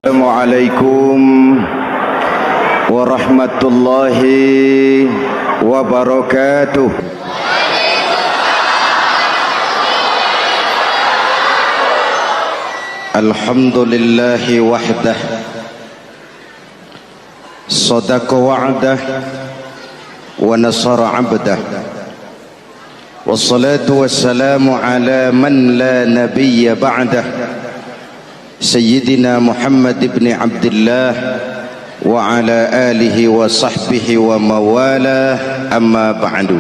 Assalamualaikum warahmatullahi wabarakatuh. Alhamdulillahi wahdah, sadaqa wa'dah wa nasara 'abdah, wassalatu wassalamu ala man la nabiyya ba'dah, Sayyidina Muhammad ibn Abdullah wa ala alihi wa sahbihi wa mawalah, amma ba'du.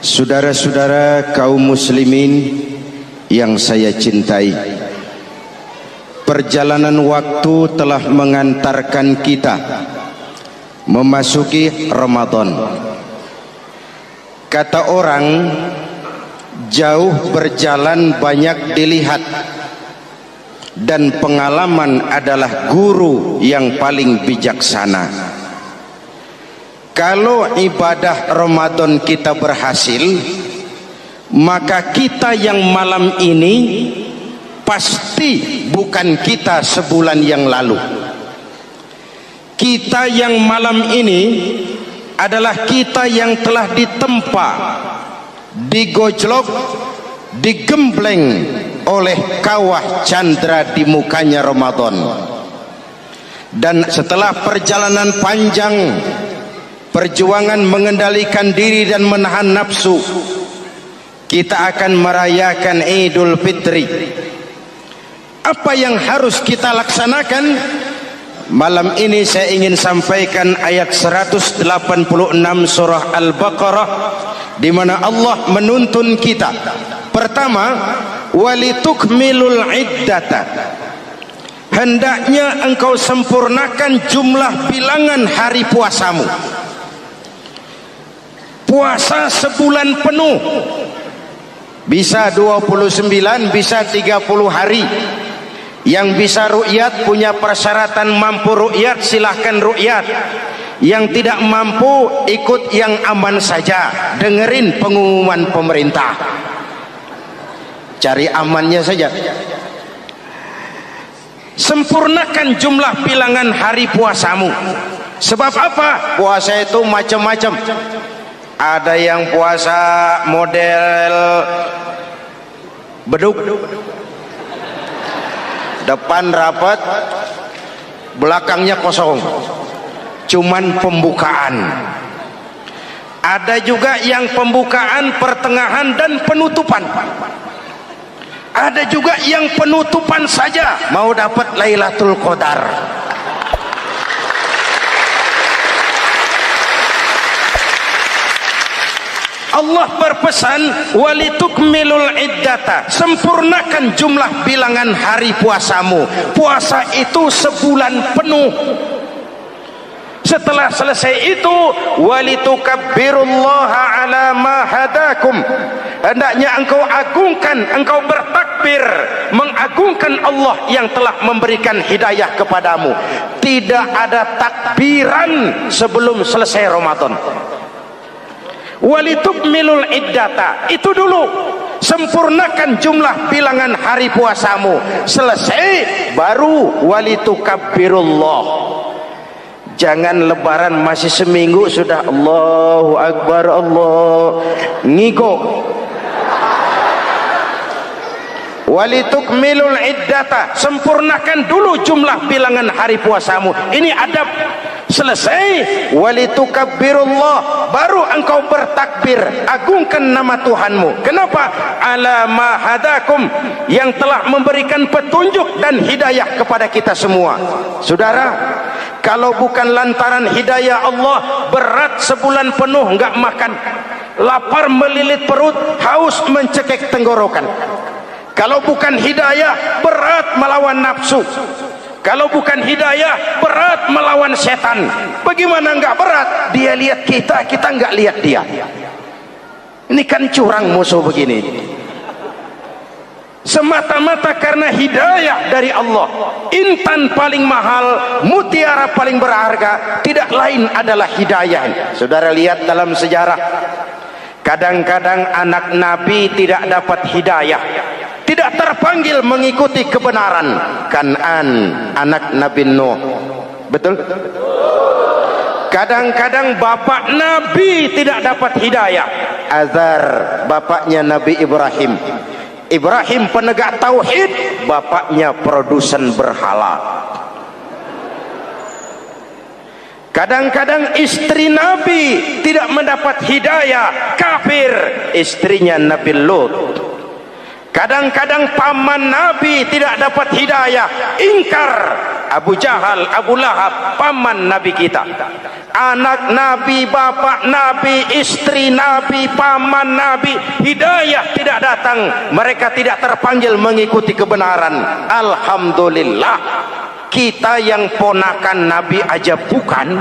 Saudara-saudara kaum muslimin yang saya cintai, perjalanan waktu telah mengantarkan kita memasuki Ramadan. Kata orang, jauh berjalan banyak dilihat, dan pengalaman adalah guru yang paling bijaksana. Kalau ibadah Ramadan kita berhasil, maka kita yang malam ini pasti bukan kita sebulan yang lalu. Kita yang malam ini adalah kita yang telah ditempa, digojlok, digembleng oleh kawah candra di mukanya Ramadan. Dan setelah perjalanan panjang, perjuangan mengendalikan diri dan menahan nafsu, kita akan merayakan Idul Fitri. Apa yang harus kita laksanakan? Malam ini saya ingin sampaikan ayat 186 surah Al-Baqarah, di mana Allah menuntun kita. Pertama, walitukmilul iddata, hendaknya engkau sempurnakan jumlah bilangan hari puasamu. Puasa sebulan penuh, bisa 29, bisa 30 hari. Yang bisa ru'yat, punya persyaratan mampu ru'yat, silahkan ru'yat. Yang tidak mampu, ikut yang aman saja, dengerin pengumuman pemerintah, cari amannya saja. Sempurnakan jumlah bilangan hari puasamu. Sebab apa? Puasa itu macam-macam. Ada yang puasa model beduk, depan rapat, belakangnya kosong, cuman pembukaan. Ada juga yang pembukaan, pertengahan, dan penutupan. Ada juga yang penutupan saja, mau dapat Lailatul Qadar. Allah berpesan, walitukmilul iddata, sempurnakan jumlah bilangan hari puasamu. Puasa itu sebulan penuh. Setelah selesai itu, walitukabbirullaha ala ma hadakum, hendaknya engkau agungkan, engkau bertakbir, mengagungkan Allah yang telah memberikan hidayah kepadamu. Tidak ada takbiran sebelum selesai Ramadan. Walitukmilul iddata, itu dulu, sempurnakan jumlah bilangan hari puasamu. Selesai baru walitukabbirullah. Jangan lebaran masih seminggu sudah Allahu Akbar, Allah ngiko. Walitukmilul iddata, sempurnakan dulu jumlah bilangan hari puasamu. Ini adab. Selesai, walitukabbirullah, baru engkau bertakbir, agungkan nama Tuhanmu. Kenapa? Ala ma hadakum, yang telah memberikan petunjuk dan hidayah kepada kita semua. Saudara, kalau bukan lantaran hidayah Allah, berat sebulan penuh enggak makan, lapar melilit perut, haus mencekik tenggorokan. Kalau bukan hidayah, berat melawan nafsu. Kalau bukan hidayah, berat melawan setan. Bagaimana enggak berat? Dia lihat kita, kita enggak lihat dia. Ini kan curang musuh begini. Semata-mata karena hidayah dari Allah. Intan paling mahal, mutiara paling berharga, tidak lain adalah hidayah. Saudara lihat dalam sejarah, kadang-kadang anak Nabi tidak dapat hidayah, tidak terpanggil mengikuti kebenaran. Kan'an anak Nabi Nuh, betul? Kadang-kadang bapak Nabi tidak dapat hidayah. Azar bapaknya Nabi Ibrahim. Ibrahim penegak tauhid, bapaknya produsen berhala. Kadang-kadang istri Nabi tidak mendapat hidayah, kafir, istrinya Nabi Lut. Kadang-kadang paman Nabi tidak dapat hidayah, ingkar, Abu Jahal, Abu Lahab, paman Nabi kita. Anak Nabi, bapak Nabi, istri Nabi, paman Nabi, hidayah tidak datang, mereka tidak terpanggil mengikuti kebenaran. Alhamdulillah, kita yang ponakan Nabi aja bukan,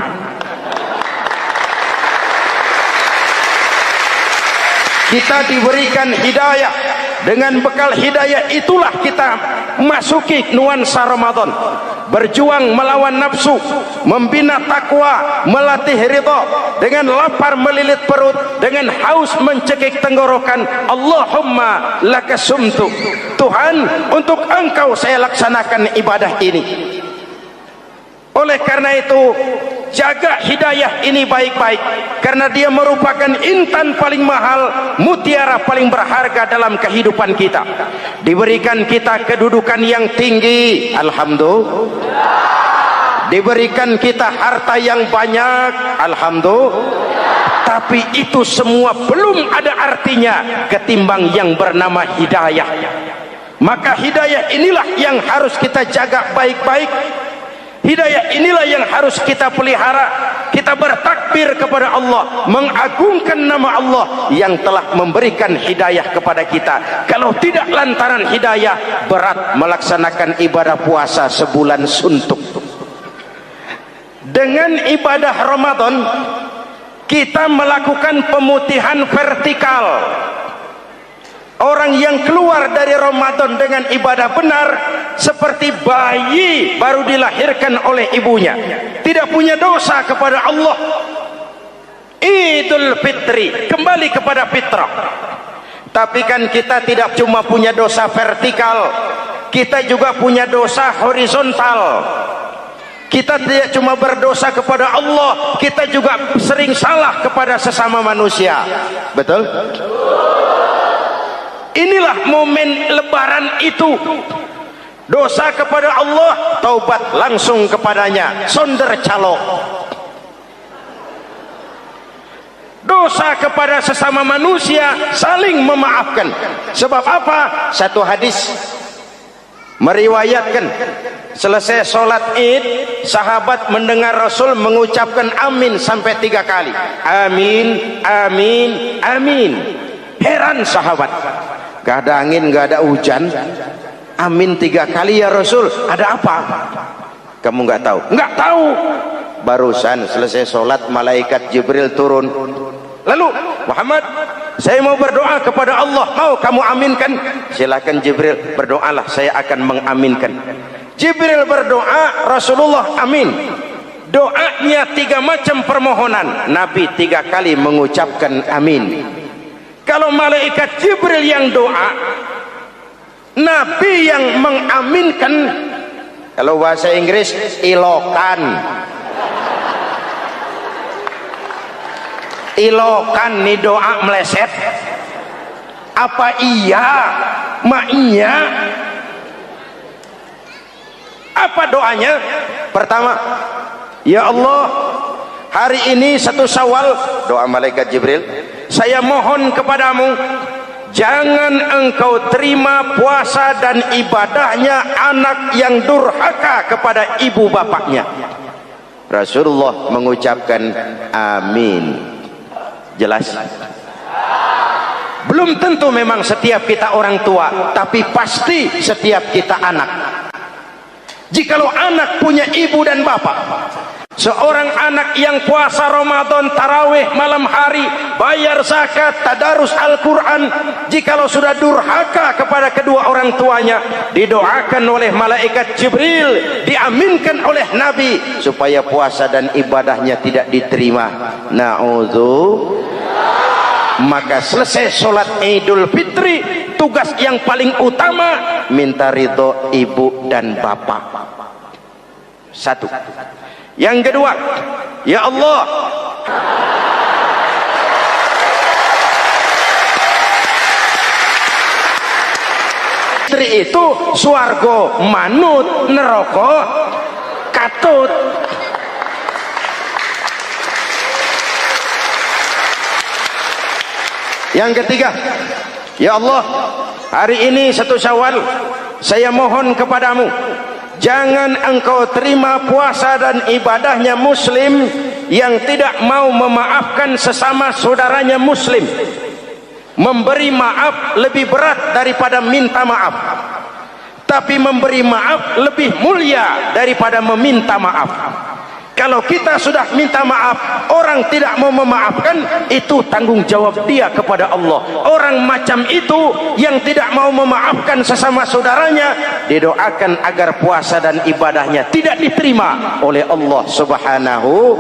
kita diberikan hidayah. Dengan bekal hidayah itulah kita masuki nuansa Ramadan, berjuang melawan nafsu, membina takwa, melatih ridha, dengan lapar melilit perut, dengan haus mencekik tenggorokan. Allahumma lakasumtu, Tuhan, untuk Engkau saya laksanakan ibadah ini. Oleh karena itu, jaga hidayah ini baik-baik, karena dia merupakan intan paling mahal, mutiara paling berharga dalam kehidupan kita. Diberikan kita kedudukan yang tinggi, alhamdulillah. Diberikan kita harta yang banyak, alhamdulillah. Tapi itu semua belum ada artinya ketimbang yang bernama hidayah. Maka hidayah inilah yang harus kita jaga baik-baik. Hidayah inilah yang harus kita pelihara. Kita bertakbir kepada Allah, mengagungkan nama Allah yang telah memberikan hidayah kepada kita. Kalau tidak lantaran hidayah, berat melaksanakan ibadah puasa sebulan suntuk. Dengan ibadah Ramadan, kita melakukan pemutihan vertikal. Orang yang keluar dari Ramadan dengan ibadah benar seperti bayi baru dilahirkan oleh ibunya, tidak punya dosa kepada Allah. Idul Fitri, kembali kepada fitrah. Tapi kan kita tidak cuma punya dosa vertikal, kita juga punya dosa horizontal. Kita tidak cuma berdosa kepada Allah, kita juga sering salah kepada sesama manusia. Betul? Inilah momen lebaran itu. Dosa kepada Allah, taubat langsung kepadanya, sonder calok. Dosa kepada sesama manusia, saling memaafkan. Sebab apa? Satu hadis meriwayatkan, selesai sholat id, sahabat mendengar Rasul mengucapkan amin sampai 3 kali. Amin, amin, amin. Heran sahabat, gak ada angin, gak ada hujan, amin 3 kali ya Rasul, ada apa? Kamu gak tahu? Gak tahu. Barusan selesai sholat, malaikat Jibril turun. Lalu, Muhammad, saya mau berdoa kepada Allah, mau kamu aminkan? Silakan Jibril, berdoalah, saya akan mengaminkan. Jibril berdoa, Rasulullah amin. Doanya 3 macam permohonan, Nabi 3 kali mengucapkan amin. Kalau malaikat Jibril yang doa, Nabi yang mengaminkan. Kalau bahasa Inggris, ilokan. Ilokan nih doa meleset. Apa iya? Ma iya? Apa doanya? Pertama, ya Allah, hari ini 1 Syawal, doa malaikat Jibril, saya mohon kepadamu, jangan engkau terima puasa dan ibadahnya anak yang durhaka kepada ibu bapaknya. Rasulullah mengucapkan amin. Jelas? Belum tentu memang setiap kita orang tua, tapi pasti setiap kita anak. Jikalau anak punya ibu dan bapak, seorang anak yang puasa Ramadan, tarawih malam hari, bayar zakat, tadarus Al-Quran, jikalau sudah durhaka kepada kedua orang tuanya, didoakan oleh malaikat Jibril, diaminkan oleh Nabi supaya puasa dan ibadahnya tidak diterima. Na'udzu. Maka selesai sholat Idul Fitri, tugas yang paling utama minta ridho ibu dan bapak. Satu. Yang kedua, ya Allah, istri itu swarga manut, neraka katut. Yang ketiga, ya Allah, hari ini 1 Syawal, saya mohon kepadamu, jangan engkau terima puasa dan ibadahnya muslim yang tidak mau memaafkan sesama saudaranya muslim. Memberi maaf lebih berat daripada minta maaf, tapi memberi maaf lebih mulia daripada meminta maaf. Kalau kita sudah minta maaf, orang tidak mau memaafkan, itu tanggung jawab dia kepada Allah. Orang macam itu yang tidak mau memaafkan sesama saudaranya, didoakan agar puasa dan ibadahnya tidak diterima oleh Allah Subhanahu.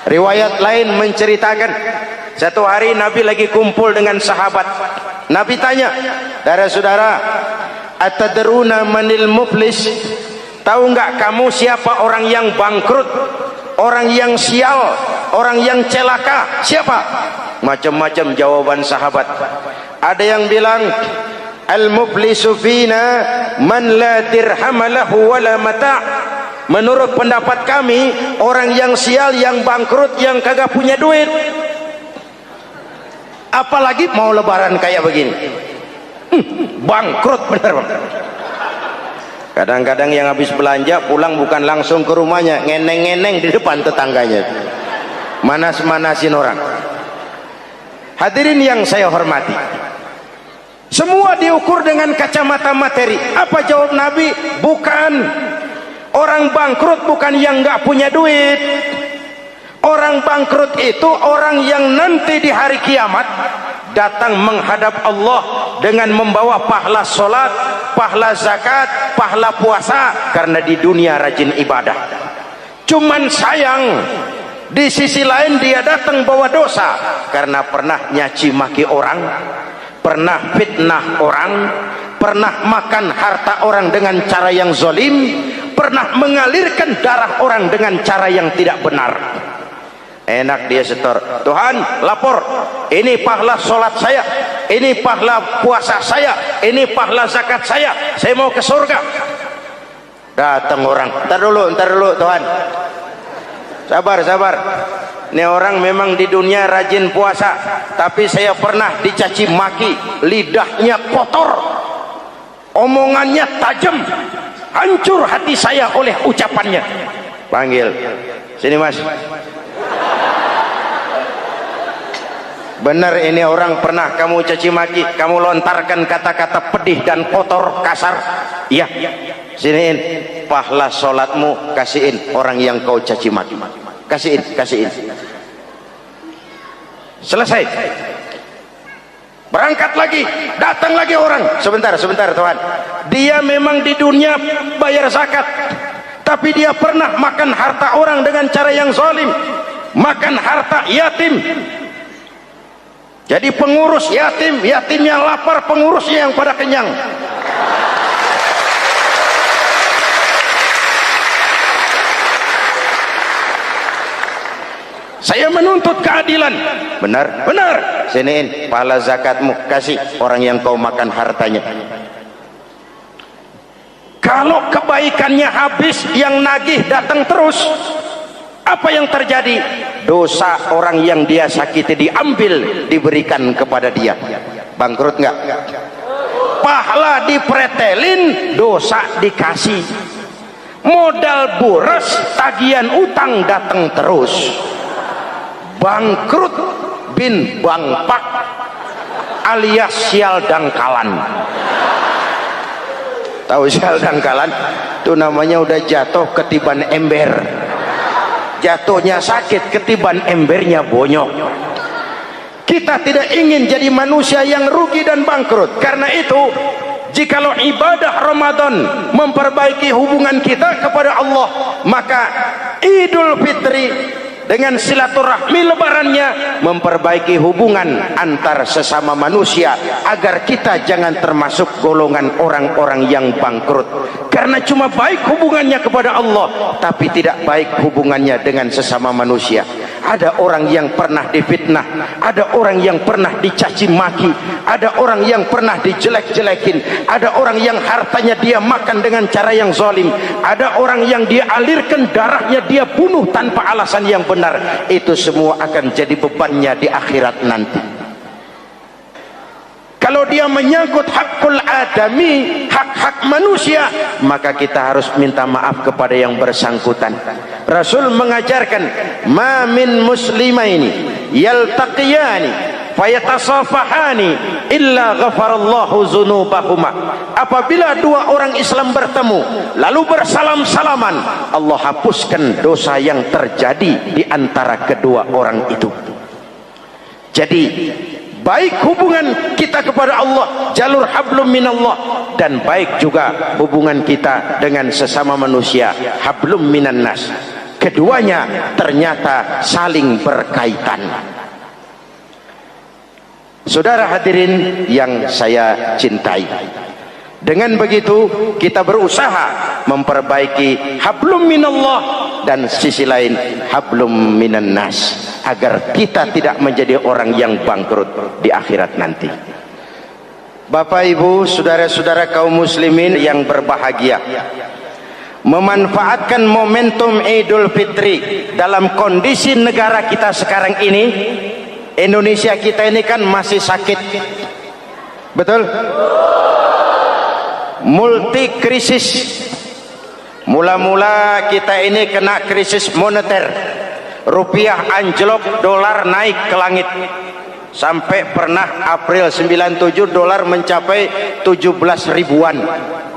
Riwayat lain menceritakan, satu hari Nabi lagi kumpul dengan sahabat. Nabi tanya, saudara-saudara, atadruna manil muflis? Tahu nggak kamu siapa orang yang bangkrut, orang yang sial, orang yang celaka? Siapa? Macam-macam jawaban sahabat. Ada yang bilang, al-muflisu fina man la dirham lahu wala mata'. Menurut pendapat kami, orang yang sial, yang bangkrut, yang kagak punya duit. Apalagi mau lebaran kayak begini, bangkrut bener bang. Kadang-kadang yang habis belanja pulang bukan langsung ke rumahnya, ngeneng-ngeneng di depan tetangganya, manas-manasin orang. Hadirin yang saya hormati, semua diukur dengan kacamata materi. Apa jawab Nabi? Bukan. Orang bangkrut bukan yang nggak punya duit. Orang bangkrut itu orang yang nanti di hari kiamat datang menghadap Allah dengan membawa pahala solat, pahala zakat, pahala puasa, karena di dunia rajin ibadah. Cuman sayang, di sisi lain dia datang bawa dosa karena pernah nyaci maki orang, pernah fitnah orang, pernah makan harta orang dengan cara yang zalim, pernah mengalirkan darah orang dengan cara yang tidak benar. Enak dia setor, Tuhan lapor, ini pahala sholat saya, ini pahala puasa saya, ini pahala zakat saya mau ke surga. Datang orang, ntar dulu Tuhan, sabar. Ini orang memang di dunia rajin puasa, tapi saya pernah dicaci maki, lidahnya kotor, omongannya tajam, hancur hati saya oleh ucapannya. Panggil, sini mas. Benar ini orang pernah kamu caci maki, kamu lontarkan kata-kata pedih dan kotor, kasar. Iya, siniin pahala sholatmu, kasihin orang yang kau caci maki, kasihin. Selesai, berangkat lagi, datang lagi orang. Sebentar Tuhan, dia memang di dunia bayar zakat, tapi dia pernah makan harta orang dengan cara yang zalim, makan harta yatim. Jadi pengurus yatim, yatimnya lapar, pengurusnya yang pada kenyang. Saya menuntut keadilan. Benar. Siniin pahala zakatmu, kasih orang yang kau makan hartanya. Kalau kebaikannya habis, yang nagih datang terus, apa yang terjadi? Dosa orang yang dia sakiti diambil, diberikan kepada dia. Bangkrut nggak? Pahala dipretelin, dosa dikasih. Modal boros, tagihan utang datang terus. Bangkrut bin bangpak alias sial dangkalan. Tahu sial dangkalan? Itu namanya udah jatuh ketiban ember. Jatuhnya sakit, ketiban embernya bonyok. Kita tidak ingin jadi manusia yang rugi dan bangkrut. Karena itu, jikalau ibadah Ramadan memperbaiki hubungan kita kepada Allah, maka Idul Fitri dengan silaturahmi lebarannya memperbaiki hubungan antar sesama manusia agar kita jangan termasuk golongan orang-orang yang bangkrut, karena cuma baik hubungannya kepada Allah tapi tidak baik hubungannya dengan sesama manusia. Ada orang yang pernah difitnah, ada orang yang pernah dicaci maki, ada orang yang pernah dijelek-jelekin, ada orang yang hartanya dia makan dengan cara yang zalim, ada orang yang dia alirkan darahnya, dia bunuh tanpa alasan yang benar. Itu semua akan jadi bebannya di akhirat nanti. Kalau dia menyangkut hakul adami, hak-hak manusia, maka kita harus minta maaf kepada yang bersangkutan. Rasul mengajarkan, ma min muslimaini yaltaqiyani fayatasafahani illa ghafarallahu dzunubahuma. Apabila dua orang Islam bertemu lalu bersalam-salaman, Allah hapuskan dosa yang terjadi di antara kedua orang itu. Jadi baik hubungan kita kepada Allah, jalur hablum minallah, dan baik juga hubungan kita dengan sesama manusia, hablum minan nas. Keduanya ternyata saling berkaitan. Saudara hadirin yang saya cintai, dengan begitu kita berusaha memperbaiki hablum minallah dan sisi lain hablum minan nas, agar kita tidak menjadi orang yang bangkrut di akhirat nanti. Bapak Ibu, saudara-saudara kaum muslimin yang berbahagia, memanfaatkan momentum Idul Fitri dalam kondisi negara kita sekarang ini. Indonesia kita ini kan masih sakit, betul? Multi krisis. Mula-mula kita ini kena krisis moneter, rupiah anjlok, dolar naik ke langit, sampai pernah April 97 dolar mencapai 17 ribuan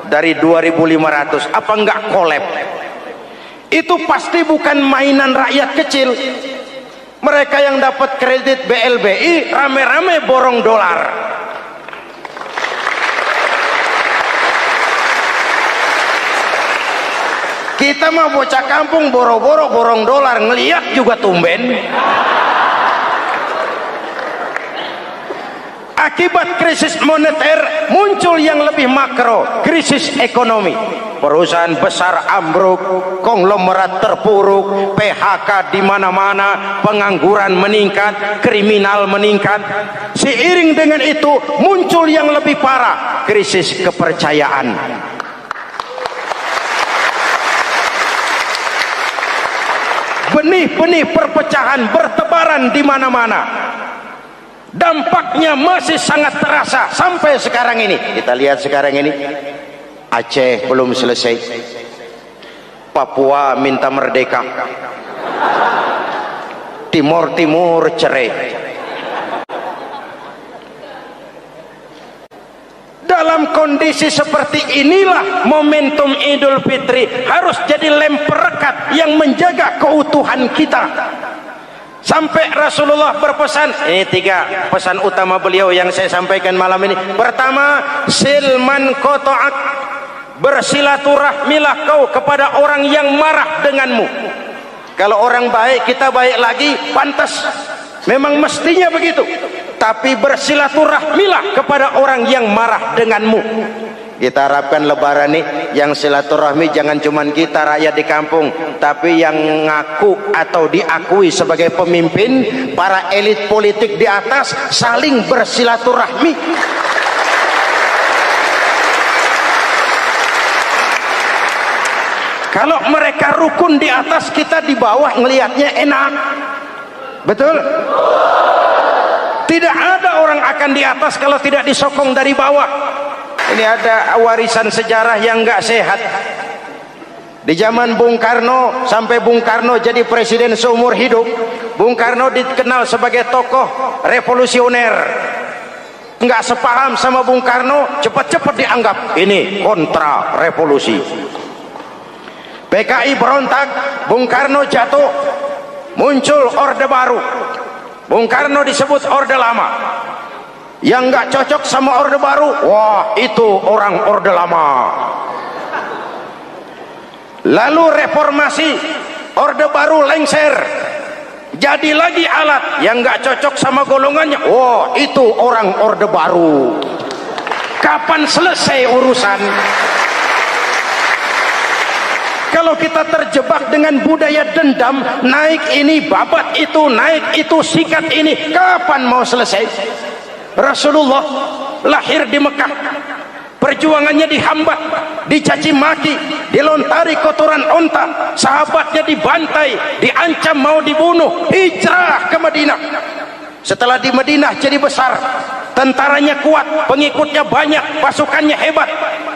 dari 2.500. Apa enggak kolab? Itu pasti bukan mainan rakyat kecil. Mereka yang dapat kredit BLBI rame-rame borong dolar. Kita mah bocah kampung boro-boro borong dolar, ngeliat juga tumben. Akibat krisis moneter muncul yang lebih makro, krisis ekonomi. Perusahaan besar ambruk, konglomerat terpuruk, PHK di mana-mana, pengangguran meningkat, kriminal meningkat. Seiring dengan itu muncul yang lebih parah, krisis kepercayaan. Benih-benih perpecahan bertebaran di mana-mana. Dampaknya masih sangat terasa sampai sekarang ini. Kita lihat sekarang ini, Aceh belum selesai, Papua minta merdeka, Timur Timur cerai. Dalam kondisi seperti inilah momentum Idul Fitri harus jadi lem perekat yang menjaga keutuhan kita. Sampai Rasulullah berpesan, ini 3 pesan utama beliau yang saya sampaikan malam ini. Pertama, silman qata'ak, bersilaturahmilah kau kepada orang yang marah denganmu. Kalau orang baik kita baik lagi, pantas, memang mestinya begitu. Tapi bersilaturahmilah kepada orang yang marah denganmu. Kita harapkan lebaran nih yang silaturahmi jangan cuman kita rakyat di kampung, tapi yang ngaku atau diakui sebagai pemimpin, para elit politik di atas saling bersilaturahmi. Kalau mereka rukun di atas, kita di bawah ngelihatnya enak, betul? Tidak ada orang akan di atas kalau tidak disokong dari bawah. Ini ada warisan sejarah yang nggak sehat. Di zaman Bung Karno, sampai Bung Karno jadi presiden seumur hidup, Bung Karno dikenal sebagai tokoh revolusioner. Nggak sepaham sama Bung Karno, cepat-cepat dianggap ini kontra revolusi. PKI berontak, Bung Karno jatuh, muncul Orde Baru. Bung Karno disebut Orde Lama. Yang nggak cocok sama Orde Baru, wah itu orang Orde Lama. Lalu reformasi, Orde Baru lengser, jadi lagi alat yang nggak cocok sama golongannya. Oh, itu orang orde baru. Kapan selesai urusan? Kalau kita terjebak dengan budaya dendam, naik ini, babat itu, naik itu, sikat ini, kapan mau selesai? Rasulullah lahir di Mekah, perjuangannya dihambat, dicaci maki, dilontari kotoran onta, sahabatnya dibantai, diancam mau dibunuh, hijrah ke Madinah. Setelah di Madinah jadi besar, tentaranya kuat, pengikutnya banyak, pasukannya hebat.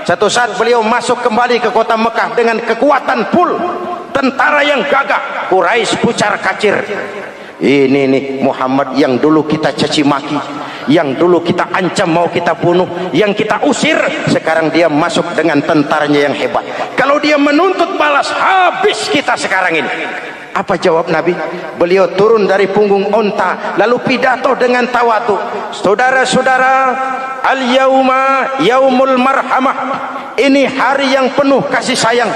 Satu saat beliau masuk kembali ke kota Mekah dengan kekuatan full, tentara yang gagah, Quraisy pucar kacir. Ini nih Muhammad yang dulu kita caci maki, yang dulu kita ancam mau kita bunuh, yang kita usir, sekarang dia masuk dengan tentaranya yang hebat. Kalau dia menuntut balas, habis kita sekarang ini. Apa jawab Nabi? Beliau turun dari punggung onta lalu pidato dengan tawadu. Saudara-saudara, al-yauma yaumul marhamah. Ini hari yang penuh kasih sayang.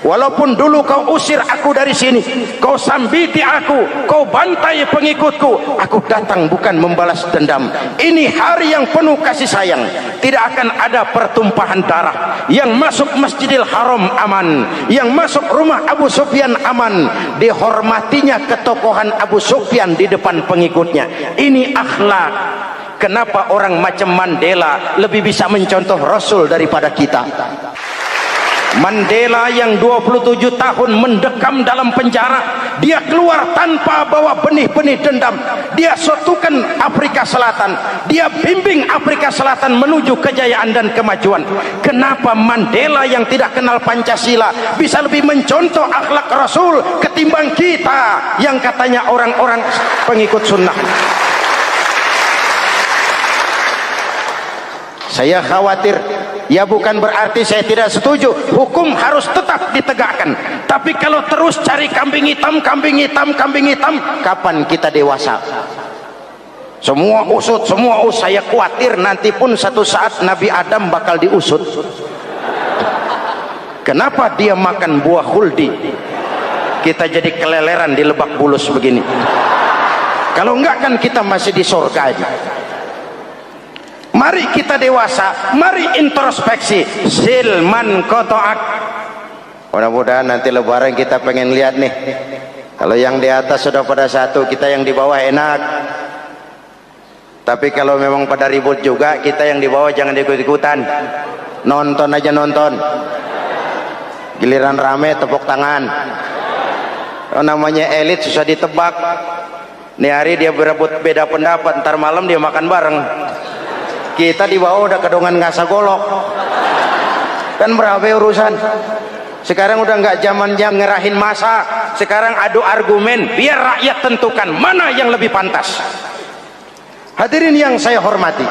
Walaupun dulu kau usir aku dari sini, kau sambiti aku, kau bantai pengikutku, aku datang bukan membalas dendam. Ini hari yang penuh kasih sayang. Tidak akan ada pertumpahan darah. Yang masuk Masjidil Haram aman, yang masuk rumah Abu Sufyan aman. Dihormatinya ketokohan Abu Sufyan di depan pengikutnya. Ini akhlak. Kenapa orang macam Mandela lebih bisa mencontoh Rasul daripada kita? Mandela yang 27 tahun mendekam dalam penjara, dia keluar tanpa bawa benih-benih dendam. Dia satukan Afrika Selatan, dia bimbing Afrika Selatan menuju kejayaan dan kemajuan. Kenapa Mandela yang tidak kenal Pancasila bisa lebih mencontoh akhlak Rasul ketimbang kita yang katanya orang-orang pengikut sunnah? Saya khawatir, ya bukan berarti saya tidak setuju, hukum harus tetap ditegakkan. Tapi kalau terus cari kambing hitam, kambing hitam, kambing hitam, kapan kita dewasa? Semua usut, saya khawatir nanti pun satu saat Nabi Adam bakal diusut. Kenapa dia makan buah khuldi? Kita jadi keleleran di Lebak Bulus begini. Kalau enggak kan kita masih di surga aja. Mari kita dewasa, mari introspeksi. Silman kotoak. Mudah-mudahan nanti lebaran kita pengen lihat nih, kalau yang di atas sudah pada satu, kita yang di bawah enak. Tapi kalau memang pada ribut juga, kita yang di bawah jangan ikut-ikutan. Nonton aja nonton. Giliran rame tepuk tangan. Namanya elit susah ditebak. Nih hari dia berebut beda pendapat, ntar malam dia makan bareng. Kita di bawah udah kedongan ngasa golok. Kan berapa urusan? Sekarang udah nggak zamannya ngerahin masa. Sekarang adu argumen, biar rakyat tentukan mana yang lebih pantas. Hadirin yang saya hormati,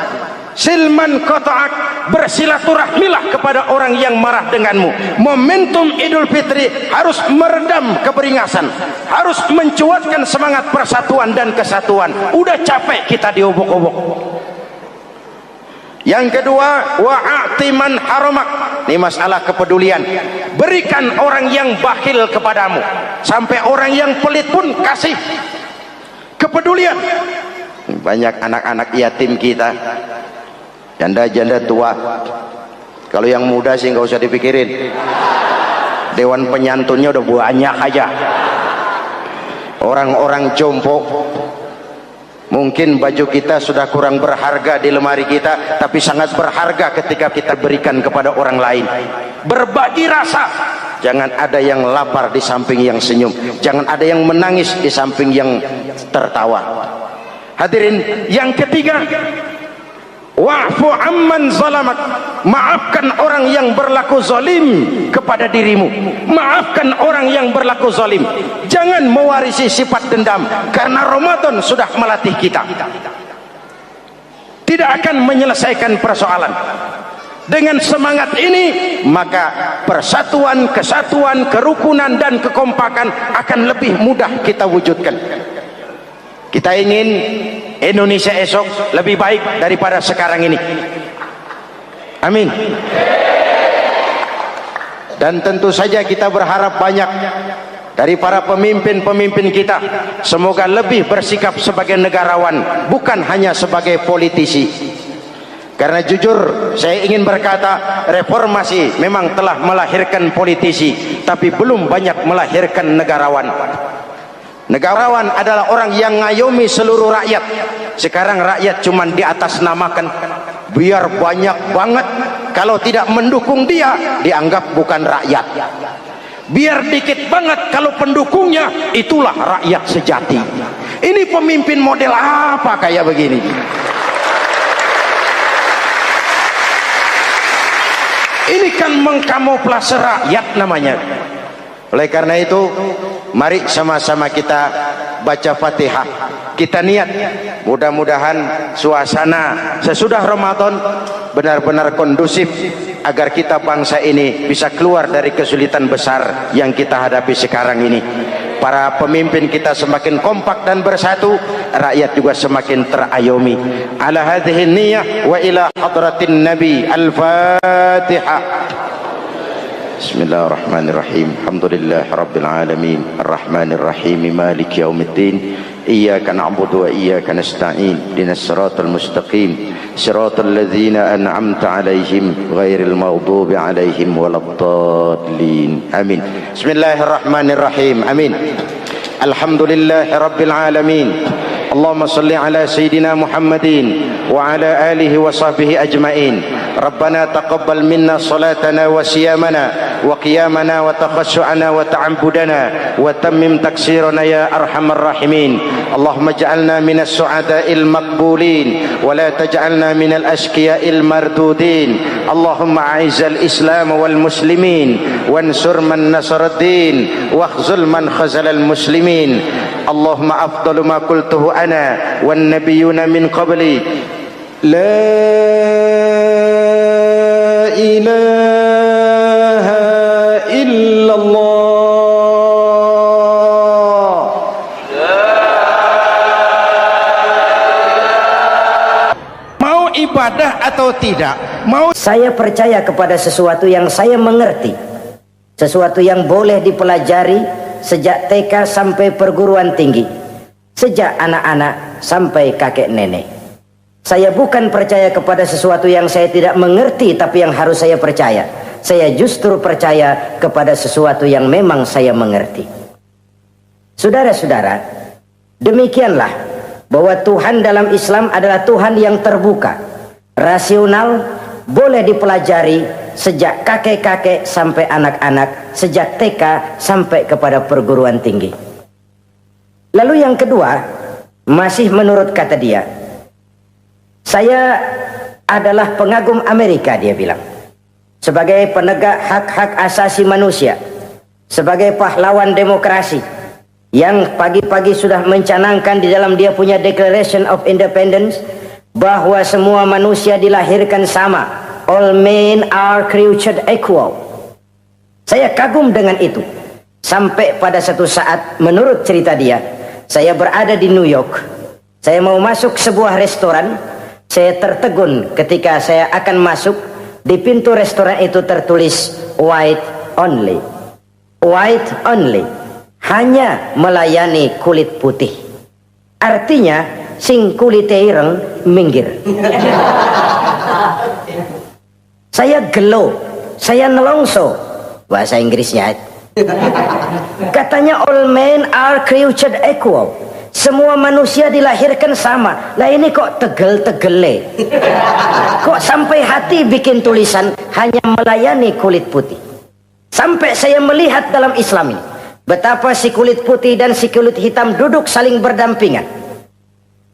silman qata'ak, bersilaturahmilah kepada orang yang marah denganmu. Momentum Idul Fitri harus meredam keberingasan, harus mencuatkan semangat persatuan dan kesatuan. Udah capek kita diobok-obok. Yang kedua, wa'atiman haramak. Ini masalah kepedulian. Berikan orang yang bakhil kepadamu, sampai orang yang pelit pun kasih. Kepedulian. Banyak anak-anak yatim kita, janda-janda tua. Kalau yang muda sih nggak usah dipikirin, dewan penyantunnya udah banyak aja. Orang-orang jompo. Mungkin baju kita sudah kurang berharga di lemari kita, tapi sangat berharga ketika kita berikan kepada orang lain. Berbagi rasa. Jangan ada yang lapar di samping yang senyum, jangan ada yang menangis di samping yang tertawa. Hadirin, yang ketiga, wa'fu amman zalamak. Maafkan orang yang berlaku zalim kepada dirimu. Maafkan orang yang berlaku zalim. Jangan mewarisi sifat dendam, karena Ramadan sudah melatih kita. Tidak akan menyelesaikan persoalan. Dengan semangat ini, maka persatuan, kesatuan, kerukunan dan kekompakan akan lebih mudah kita wujudkan. Kita ingin Indonesia esok lebih baik daripada sekarang ini. Amin. Dan tentu saja kita berharap banyak dari para pemimpin-pemimpin kita, semoga lebih bersikap sebagai negarawan, bukan hanya sebagai politisi. Karena jujur saya ingin berkata, reformasi memang telah melahirkan politisi, tapi belum banyak melahirkan negarawan. Negarawan adalah orang yang ngayomi seluruh rakyat. Sekarang rakyat cuma di atas namakan, biar banyak banget. Kalau tidak mendukung dia, dianggap bukan rakyat. Biar dikit banget, kalau pendukungnya, itulah rakyat sejati. Ini pemimpin model apa kayak begini? Ini kan mengkamuflase rakyat namanya. Oleh karena itu, mari sama-sama kita baca Fatihah. Kita niat, mudah-mudahan suasana sesudah Ramadan benar-benar kondusif, agar kita bangsa ini bisa keluar dari kesulitan besar yang kita hadapi sekarang ini. Para pemimpin kita semakin kompak dan bersatu, rakyat juga semakin terayomi. Ala hadhihi niyyah wa ila hadratin nabi. Al-Fatihah. Bismillahirrahmanirrahim. Alhamdulillah rabbil alamin, arrahmanir rahim, maliki yaumiddin. Iyyaka na'budu wa iyyaka nasta'in. Ihdinas siratal mustaqim, siratal ladzina an'amta 'alaihim ghairil maghdubi 'alaihim waladdallin. Amin. Bismillahirrahmanirrahim. Amin. Alhamdulillah rabbil alamin. Allahumma salli ala sayyidina Muhammadin wa ala alihi wa sahbihi ajma'in. Rabbana taqabbal minna salatana wa siyamana wa qiyamana wa takhassu'ana wa ta'abbudana wa tammim taksirana ya arhamar rahimin. Allahumma ij'alna minas su'ada'il maqbulin wa la taj'alna minal ashqiya'il mardudin. Allahumma a'izzal islam wal muslimin wansur man nasaraddin wakhzul man khazalal muslimin. Allahumma afdalu ma qultuhu ana wan nabiyyuna min qabli la ilaha illallah. Mau ibadah atau tidak? Saya percaya kepada sesuatu yang saya mengerti, sesuatu yang boleh dipelajari sejak TK sampai perguruan tinggi, sejak anak-anak sampai kakek nenek. Saya bukan percaya kepada sesuatu yang saya tidak mengerti tapi yang harus saya percaya. Saya justru percaya kepada sesuatu yang memang saya mengerti. Saudara-saudara, demikianlah bahwa Tuhan dalam Islam adalah Tuhan yang terbuka, rasional, boleh dipelajari sejak kakek-kakek sampai anak-anak, sejak TK sampai kepada perguruan tinggi. Lalu yang kedua, masih menurut kata dia, saya adalah pengagum Amerika, dia bilang, sebagai penegak hak-hak asasi manusia, sebagai pahlawan demokrasi yang pagi-pagi sudah mencanangkan di dalam dia punya Declaration of Independence bahwa semua manusia dilahirkan sama, all men are created equal. Saya kagum dengan itu. Sampai pada satu saat, menurut cerita dia, saya berada di New York. Saya mau masuk sebuah restoran. Saya tertegun ketika saya akan masuk. Di pintu restoran itu tertulis white only. White only. Hanya melayani kulit putih. Artinya sing kulite ireng minggir. Saya gelo, saya nelongso, bahasa Inggrisnya. Katanya all men are created equal. Semua manusia dilahirkan sama. Lah ini kok tegel-tegele? Kok sampai hati bikin tulisan hanya melayani kulit putih? Sampai saya melihat dalam Islam ini betapa si kulit putih dan si kulit hitam duduk saling berdampingan.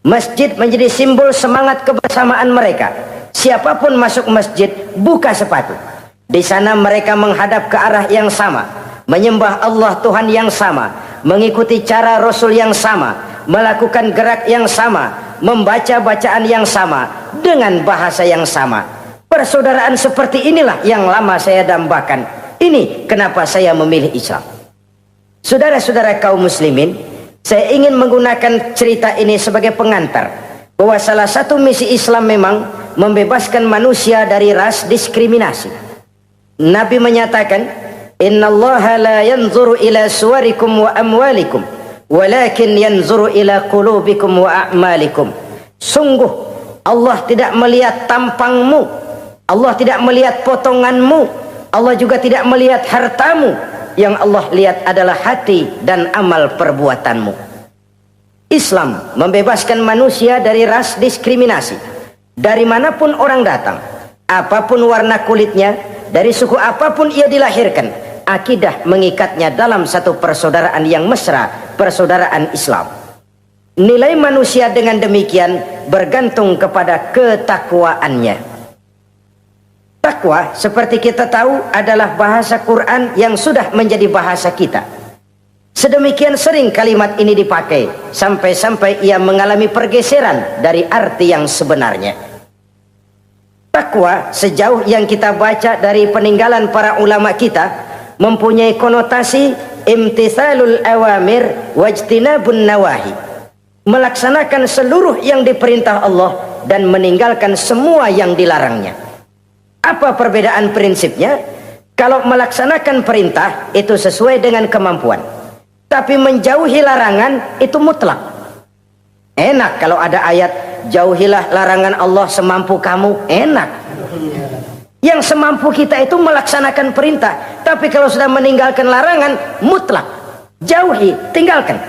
Masjid menjadi simbol semangat kebersamaan mereka. Siapapun masuk masjid, buka sepatu. Di sana mereka menghadap ke arah yang sama, menyembah Allah Tuhan yang sama, mengikuti cara Rasul yang sama, melakukan gerak yang sama, membaca bacaan yang sama, dengan bahasa yang sama. Persaudaraan seperti inilah yang lama saya dambakan. Ini kenapa saya memilih Islam. Saudara-saudara kaum muslimin, saya ingin menggunakan cerita ini sebagai pengantar bahwa salah satu misi Islam memang membebaskan manusia dari ras diskriminasi. Nabi menyatakan, Innallaha la yanzuru ila suwarikum wa amwalikum, walakin yanzuru ila qulubikum wa a'malikum. Sungguh Allah tidak melihat tampangmu, Allah tidak melihat potonganmu, Allah juga tidak melihat hartamu. Yang Allah lihat adalah hati dan amal perbuatanmu. Islam membebaskan manusia dari ras diskriminasi. Dari manapun orang datang, apapun warna kulitnya, dari suku apapun ia dilahirkan, akidah mengikatnya dalam satu persaudaraan yang mesra, persaudaraan Islam. Nilai manusia dengan demikian bergantung kepada ketakwaannya. Takwa, seperti kita tahu, adalah bahasa Quran yang sudah menjadi bahasa kita. Sedemikian sering kalimat ini dipakai, sampai-sampai ia mengalami pergeseran dari arti yang sebenarnya. Takwa, sejauh yang kita baca dari peninggalan para ulama kita, mempunyai konotasi imtithalul awamir wajtinabun nawahi, melaksanakan seluruh yang diperintah Allah dan meninggalkan semua yang dilarangnya. Apa perbedaan prinsipnya? Kalau melaksanakan perintah itu sesuai dengan kemampuan, tapi menjauhi larangan itu mutlak. Enak kalau ada ayat jauhilah larangan Allah semampu kamu, enak. Yang semampu kita itu melaksanakan perintah, tapi kalau sudah meninggalkan larangan mutlak, jauhi, tinggalkan.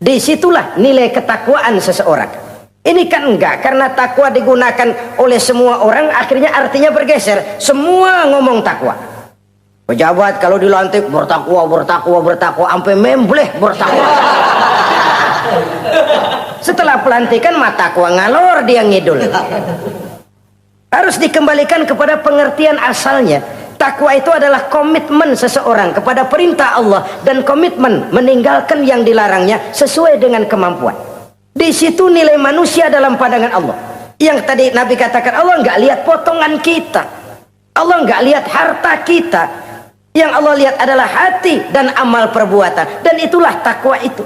Disitulah nilai ketakwaan seseorang. Ini kan enggak, karena takwa digunakan oleh semua orang, akhirnya artinya bergeser. Semua ngomong takwa. Pejabat kalau dilantik bertakwa, bertakwa, bertakwa, sampai membleh bertakwa. Setelah pelantikan mata takwa ngalor dia ngidul. Harus dikembalikan kepada pengertian asalnya. Takwa itu adalah komitmen seseorang kepada perintah Allah dan komitmen meninggalkan yang dilarangnya sesuai dengan kemampuan. Di situ nilai manusia dalam pandangan Allah. Yang tadi Nabi katakan, Allah nggak lihat potongan kita, Allah nggak lihat harta kita. Yang Allah lihat adalah hati dan amal perbuatan, dan itulah takwa itu.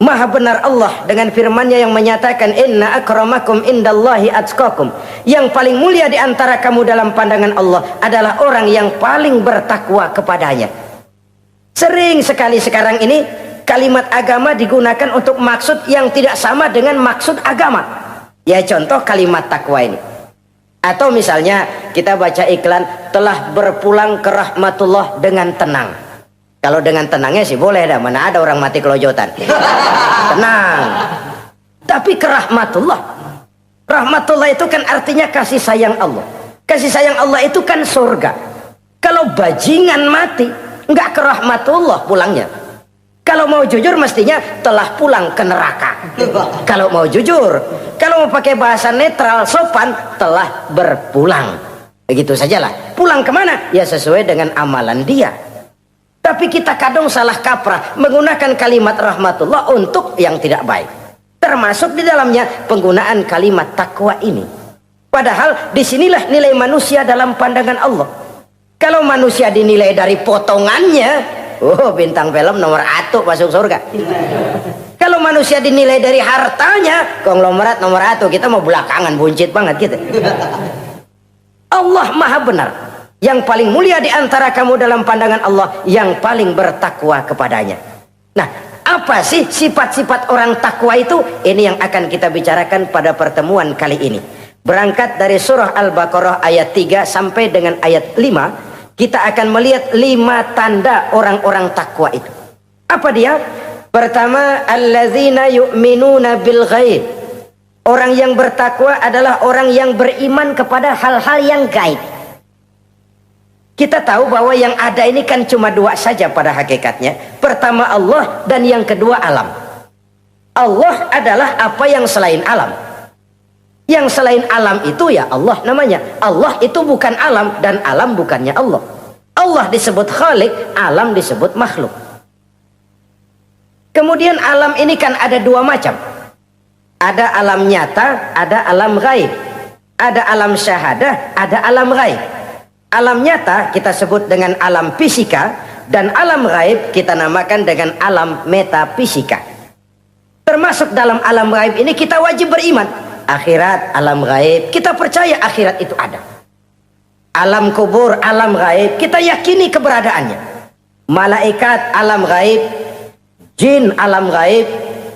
Maha benar Allah dengan firman-Nya yang menyatakan, Inna akramakum indallahi atqakum. Yang paling mulia di antara kamu dalam pandangan Allah adalah orang yang paling bertakwa kepadanya. Sering sekali sekarang ini kalimat agama digunakan untuk maksud yang tidak sama dengan maksud agama. Ya contoh kalimat takwa ini. Atau misalnya kita baca iklan, telah berpulang ke rahmatullah dengan tenang. Kalau dengan tenangnya sih boleh dah, mana ada orang mati kelojotan. Tenang. Tapi ke rahmatullah. Rahmatullah itu kan artinya kasih sayang Allah. Kasih sayang Allah itu kan surga. Kalau bajingan mati, enggak ke rahmatullah pulangnya. Kalau mau jujur mestinya telah pulang ke neraka. Kalau mau jujur, kalau mau pakai bahasa netral sopan, telah berpulang. Begitu sajalah. Pulang kemana? Ya sesuai dengan amalan dia. Tapi kita kadang salah kaprah menggunakan kalimat rahmatullah untuk yang tidak baik. Termasuk di dalamnya penggunaan kalimat takwa ini. Padahal disinilah nilai manusia dalam pandangan Allah. Kalau manusia dinilai dari potongannya, oh bintang film nomor 1 masuk surga. Kalau manusia dinilai dari hartanya, konglomerat nomor 1, kita mau belakangan, buncit banget gitu. Allah maha benar. Yang paling mulia di antara kamu dalam pandangan Allah, yang paling bertakwa kepadanya. Nah, apa sih sifat-sifat orang takwa itu? Ini yang akan kita bicarakan pada pertemuan kali ini. Berangkat dari surah Al-Baqarah ayat 3 sampai dengan ayat 5. Kita akan melihat 5 tanda orang-orang takwa itu. Apa dia? Pertama, allazina yu'minuna bil ghaib. Orang yang bertakwa adalah orang yang beriman kepada hal-hal yang gaib. Kita tahu bahwa yang ada ini kan cuma 2 saja pada hakikatnya. Pertama Allah, dan yang kedua alam. Allah adalah apa yang selain alam. Yang selain alam itu ya Allah namanya. Allah itu bukan alam, dan alam bukannya Allah. Allah disebut Khalik, alam disebut makhluk. Kemudian alam ini kan ada 2 macam. Ada alam nyata, ada alam gaib. Ada alam syahadah, ada alam gaib. Alam nyata kita sebut dengan alam fisika, dan alam gaib kita namakan dengan alam metafisika. Termasuk dalam alam gaib ini kita wajib beriman. Akhirat, alam gaib, kita percaya akhirat itu ada. Alam kubur, alam gaib, kita yakini keberadaannya. Malaikat, alam gaib. Jin, alam gaib.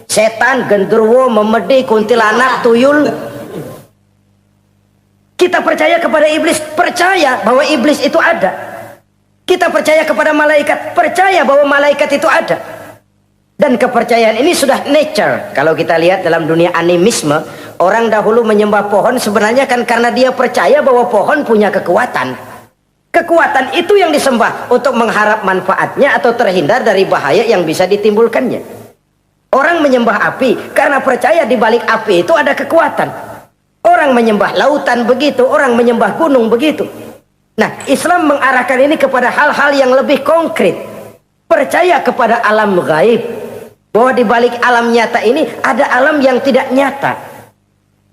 Setan, genderuwo, memedi, kuntilanak, tuyul. Kita percaya kepada iblis, percaya bahwa iblis itu ada. Kita percaya kepada malaikat, percaya bahwa malaikat itu ada. Dan kepercayaan ini sudah nature. Kalau kita lihat dalam dunia animisme, orang dahulu menyembah pohon sebenarnya kan karena dia percaya bahwa pohon punya kekuatan. Kekuatan itu yang disembah untuk mengharap manfaatnya atau terhindar dari bahaya yang bisa ditimbulkannya. Orang menyembah api karena percaya di balik api itu ada kekuatan. Orang menyembah lautan begitu, orang menyembah gunung begitu. Nah, Islam mengarahkan ini kepada hal-hal yang lebih konkret. Percaya kepada alam gaib. Bahwa di balik alam nyata ini ada alam yang tidak nyata.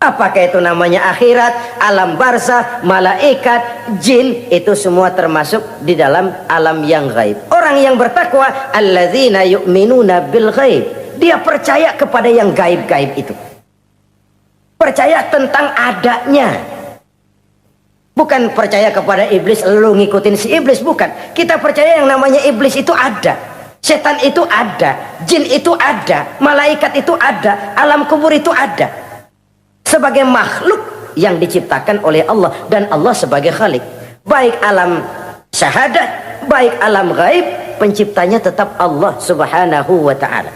Apakah itu namanya akhirat, alam barzah, malaikat, jin, itu semua termasuk di dalam alam yang gaib. Orang yang bertakwa, alladzina yu'minuna bil gaib. Dia percaya kepada yang gaib-gaib itu. Percaya tentang adanya. Bukan percaya kepada iblis lalu ngikutin si iblis, bukan. Kita percaya yang namanya iblis itu ada. Setan itu ada, jin itu ada, malaikat itu ada, alam kubur itu ada. Sebagai makhluk yang diciptakan oleh Allah dan Allah sebagai khalik. Baik alam syahadat, baik alam gaib, penciptanya tetap Allah Subhanahu wa ta'ala.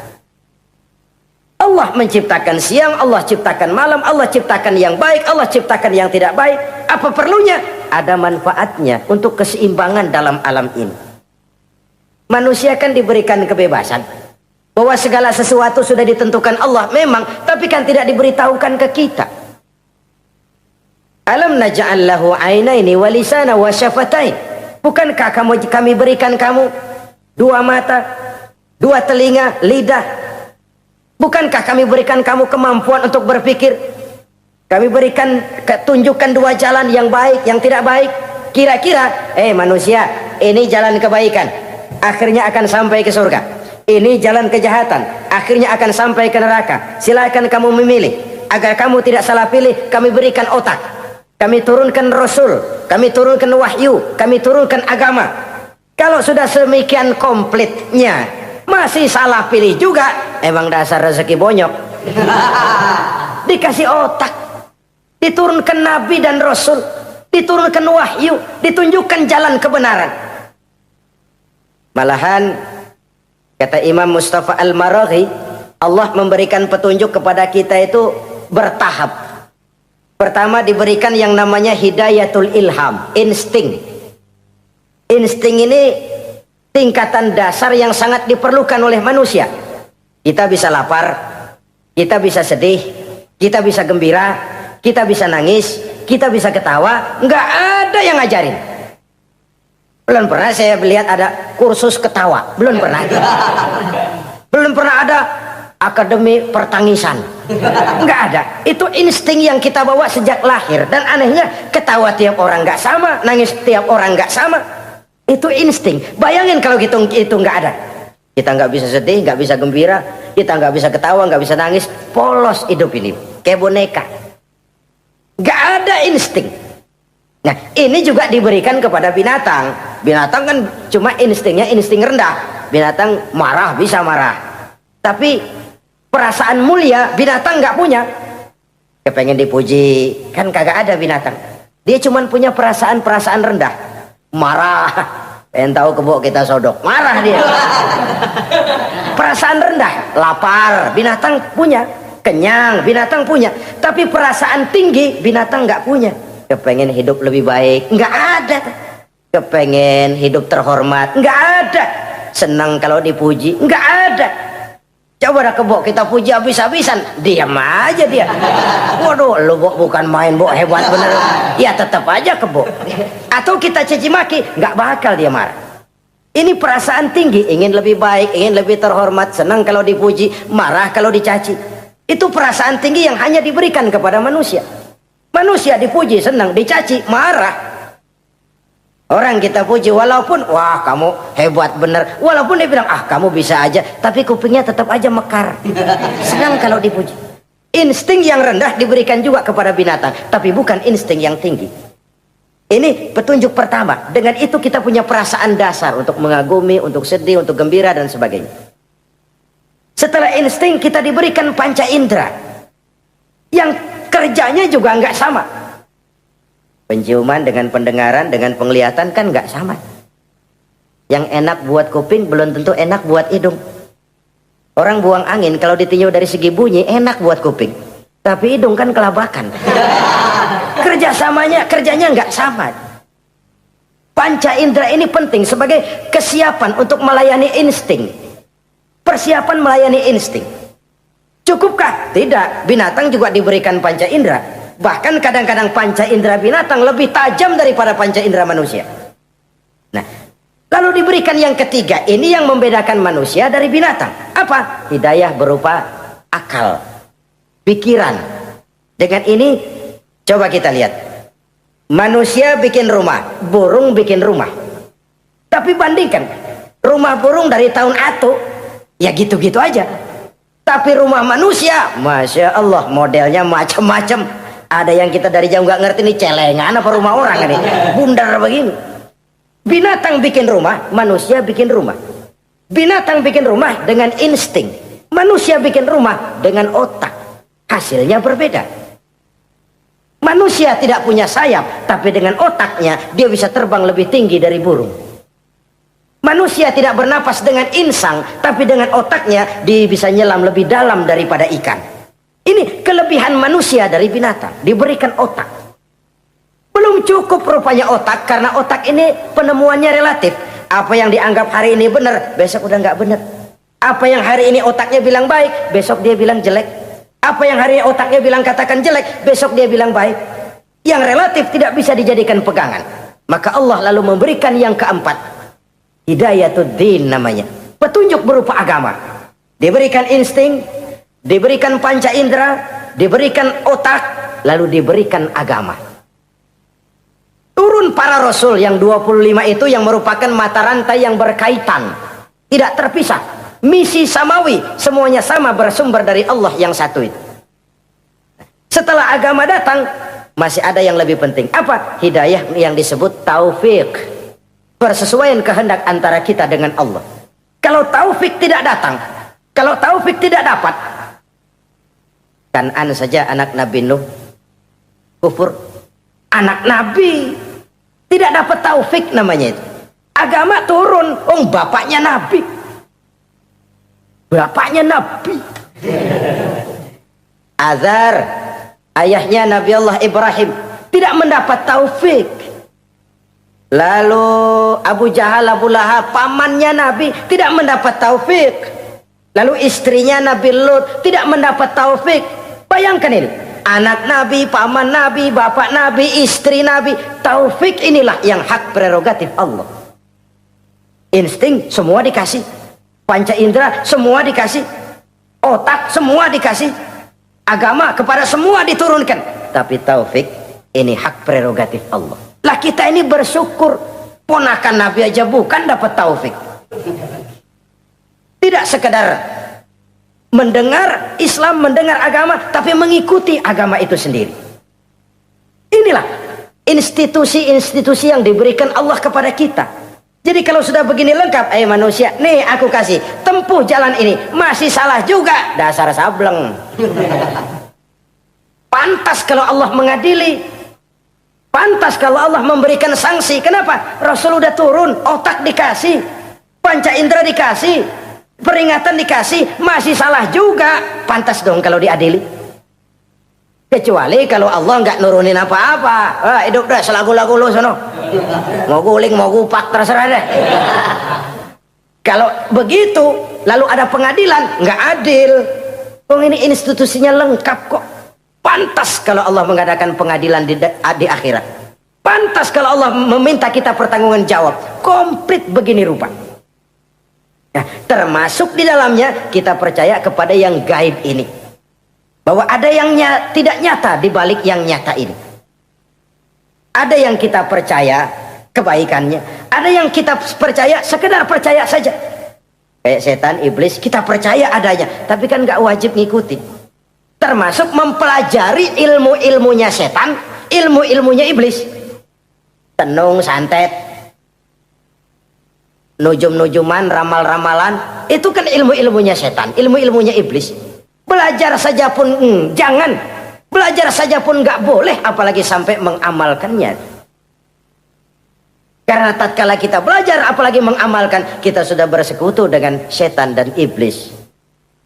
Allah menciptakan siang, Allah ciptakan malam, Allah ciptakan yang baik, Allah ciptakan yang tidak baik. Apa perlunya? Ada manfaatnya untuk keseimbangan dalam alam ini. Manusia kan diberikan kebebasan bahwa segala sesuatu sudah ditentukan Allah memang, tapi kan tidak diberitahukan ke kita. Alam naj'al lahu 'ainaini wa lisana wa syafatain. Bukankah kami berikan kamu dua mata, dua telinga, lidah? Bukankah kami berikan kamu kemampuan untuk berpikir? Kami berikan tunjukkan dua jalan yang baik, yang tidak baik. Kira-kira, manusia, ini jalan kebaikan, akhirnya akan sampai ke surga. Ini jalan kejahatan, akhirnya akan sampai ke neraka. Silakan kamu memilih. Agar kamu tidak salah pilih, kami berikan otak. Kami turunkan Rasul, kami turunkan wahyu, kami turunkan agama. Kalau sudah semikian komplitnya, masih salah pilih juga, emang dasar rezeki bonyok. Dikasih otak, diturunkan nabi dan rasul, diturunkan wahyu, ditunjukkan jalan kebenaran. Malahan kata Imam Mustafa Al-Maraghi, Allah memberikan petunjuk kepada kita itu bertahap. Pertama diberikan yang namanya hidayatul ilham, insting. Insting ini tingkatan dasar yang sangat diperlukan oleh manusia. Kita bisa lapar, kita bisa sedih, kita bisa gembira, kita bisa nangis, kita bisa ketawa. Nggak ada yang ngajarin. Belum pernah saya melihat ada kursus ketawa, belum pernah. Belum pernah ada akademi pertangisan, nggak ada. Itu insting yang kita bawa sejak lahir. Dan anehnya ketawa tiap orang nggak sama, nangis tiap orang nggak sama. Itu insting. Bayangin kalau itu nggak ada. Kita nggak bisa sedih, nggak bisa gembira, kita nggak bisa ketawa, nggak bisa nangis. Polos hidup ini, kayak boneka. Nggak ada insting. Nah, ini juga diberikan kepada binatang. Binatang kan cuma instingnya insting rendah. Binatang marah bisa marah. Tapi perasaan mulia binatang nggak punya. Kepengen dipuji, kan kagak ada binatang. Dia cuma punya perasaan-perasaan rendah. Marah, pengen tahu kebo kita sodok, marah dia. Perasaan rendah, lapar, binatang punya. Kenyang, binatang punya. Tapi perasaan tinggi, binatang nggak punya. Kepengen hidup lebih baik, nggak ada. Kepengen hidup terhormat, nggak ada. Senang kalau dipuji, nggak ada. Coba dah kebo kita puji habis-habisan, diam aja dia. Waduh, lu bukan main, hebat bener. Ya tetap aja kebo. Atau kita caci maki, nggak bakal dia marah. Ini perasaan tinggi, ingin lebih baik, ingin lebih terhormat, senang kalau dipuji, marah kalau dicaci. Itu perasaan tinggi yang hanya diberikan kepada manusia. Manusia dipuji senang, dicaci marah. Orang kita puji walaupun wah kamu hebat bener, walaupun dia bilang ah kamu bisa aja, tapi kupingnya tetap aja mekar. Senang kalau dipuji. Insting yang rendah diberikan juga kepada binatang, tapi bukan insting yang tinggi. Ini petunjuk pertama. Dengan itu kita punya perasaan dasar untuk mengagumi, untuk sedih, untuk gembira dan sebagainya. Setelah insting kita diberikan panca indera yang kerjanya juga nggak sama. Penciuman dengan pendengaran dengan penglihatan kan nggak sama. Yang enak buat kuping belum tentu enak buat hidung. Orang buang angin kalau ditinjau dari segi bunyi enak buat kuping, tapi hidung kan kelabakan. Kerjanya nggak sama. Panca indera ini penting sebagai kesiapan untuk melayani insting. Persiapan melayani insting. Cukupkah? Tidak. Binatang juga diberikan panca indera. Bahkan kadang-kadang panca indera binatang lebih tajam daripada panca indera manusia. Nah, lalu diberikan yang ketiga. Ini yang membedakan manusia dari binatang. Apa? Hidayah berupa akal, pikiran. Dengan ini coba kita lihat. Manusia bikin rumah, burung bikin rumah. Tapi bandingkan, rumah burung dari tahun atu, ya gitu-gitu aja. Tapi rumah manusia, Masya Allah, modelnya macam-macam. Ada yang kita dari jauh nggak ngerti, ini celengan apa rumah orang ini, bundar begini. Binatang bikin rumah, manusia bikin rumah. Binatang bikin rumah dengan insting, manusia bikin rumah dengan otak. Hasilnya berbeda. Manusia tidak punya sayap, tapi dengan otaknya dia bisa terbang lebih tinggi dari burung. Manusia tidak bernapas dengan insang, tapi dengan otaknya dia bisa nyelam lebih dalam daripada ikan. Ini kelebihan manusia dari binatang, diberikan otak. Belum cukup rupanya otak, karena otak ini penemuannya relatif. Apa yang dianggap hari ini benar, besok udah nggak benar. Apa yang hari ini otaknya bilang baik, besok dia bilang jelek. Apa yang hari ini otaknya bilang katakan jelek, besok dia bilang baik. Yang relatif tidak bisa dijadikan pegangan. Maka Allah lalu memberikan yang keempat, Hidayatuddin namanya, petunjuk berupa agama. Diberikan insting, diberikan panca indera, diberikan otak, lalu diberikan agama. Turun para rasul yang 25 itu yang merupakan mata rantai yang berkaitan, tidak terpisah. Misi samawi, semuanya sama bersumber dari Allah yang satu itu. Setelah agama datang, masih ada yang lebih penting. Apa? Hidayah yang disebut taufik. Persesuaian kehendak antara kita dengan Allah. Kalau taufik tidak datang, kalau taufik tidak dapat, Kan'an saja anak Nabi Nuh kufur. Anak Nabi tidak dapat taufik namanya itu. Agama turun, bapaknya Nabi. Bapaknya Nabi. Azar, ayahnya Nabi Allah Ibrahim, tidak mendapat taufik. Lalu Abu Jahal, Abu Lahab, pamannya Nabi, tidak mendapat taufik. Lalu istrinya Nabi Lut tidak mendapat taufik. Bayangkan ini, anak Nabi, paman Nabi, bapak Nabi, istri Nabi. Taufik inilah yang hak prerogatif Allah. Insting semua dikasih, panca indera semua dikasih, otak semua dikasih, agama kepada semua diturunkan. Tapi taufik ini hak prerogatif Allah. Lah kita ini bersyukur, ponakan Nabi aja bukan dapat taufik. Tidak sekedar mendengar Islam, mendengar agama, tapi mengikuti agama itu sendiri. Inilah institusi-institusi yang diberikan Allah kepada kita. Jadi kalau sudah begini lengkap, manusia, nih aku kasih, tempuh jalan ini, masih salah juga, dasar sableng. Pantas kalau Allah mengadili, pantas kalau Allah memberikan sanksi. Kenapa? Rasul udah turun, otak dikasih, panca indera dikasih, peringatan dikasih, masih salah juga, pantas dong kalau diadili. Kecuali kalau Allah nggak nurunin apa-apa, hidup dah selagu-lagu lu sono, mau guling mau gupak terserah deh. Kalau begitu lalu ada pengadilan, nggak adil. Ini institusinya lengkap kok. Pantas kalau Allah mengadakan pengadilan di akhirat. Pantas kalau Allah meminta kita pertanggungan jawab. Komplit begini rupa. Nah, termasuk di dalamnya kita percaya kepada yang gaib ini. Bahwa ada yang tidak nyata di balik yang nyata ini. Ada yang kita percaya kebaikannya, ada yang kita percaya sekedar percaya saja. Kayak setan, iblis, kita percaya adanya, tapi kan nggak wajib ngikuti. Termasuk mempelajari ilmu-ilmunya setan, ilmu-ilmunya iblis. tenung, santet, nujum-nujuman, ramal-ramalan, itu kan ilmu-ilmunya setan, ilmu-ilmunya iblis. Belajar saja pun jangan, belajar saja pun nggak boleh, apalagi sampai mengamalkannya. Karena tatkala kita belajar apalagi mengamalkan, kita sudah bersekutu dengan setan dan iblis.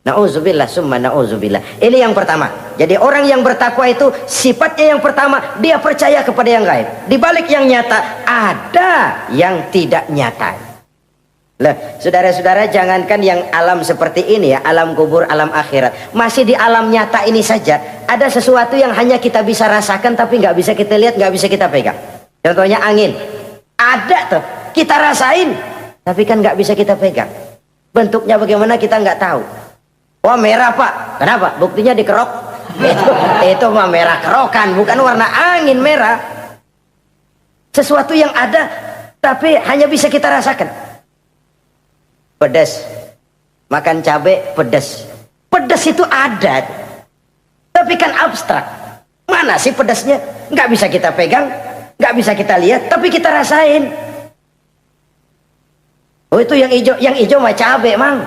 Na'udzubillah summa na'udzubillah. Ini yang pertama. Jadi orang yang bertakwa itu sifatnya yang pertama, dia percaya kepada yang gaib. Di balik yang nyata ada yang tidak nyata. Lah, saudara-saudara, jangankan yang alam seperti ini ya, alam kubur, alam akhirat. Masih di alam nyata ini saja ada sesuatu yang hanya kita bisa rasakan tapi nggak bisa kita lihat, nggak bisa kita pegang. Contohnya angin. Ada tuh, kita rasain tapi kan nggak bisa kita pegang. Bentuknya bagaimana kita nggak tahu. Wah, merah pak, kenapa? Buktinya dikerok. Itu mah merah kerokan, bukan warna angin merah. Sesuatu yang ada tapi hanya bisa kita rasakan. Pedas, makan cabai pedas. Pedas itu ada tapi kan abstrak. Mana sih pedasnya? Nggak bisa kita pegang, nggak bisa kita lihat, tapi kita rasain. Oh, itu yang hijau mah cabai, Mang.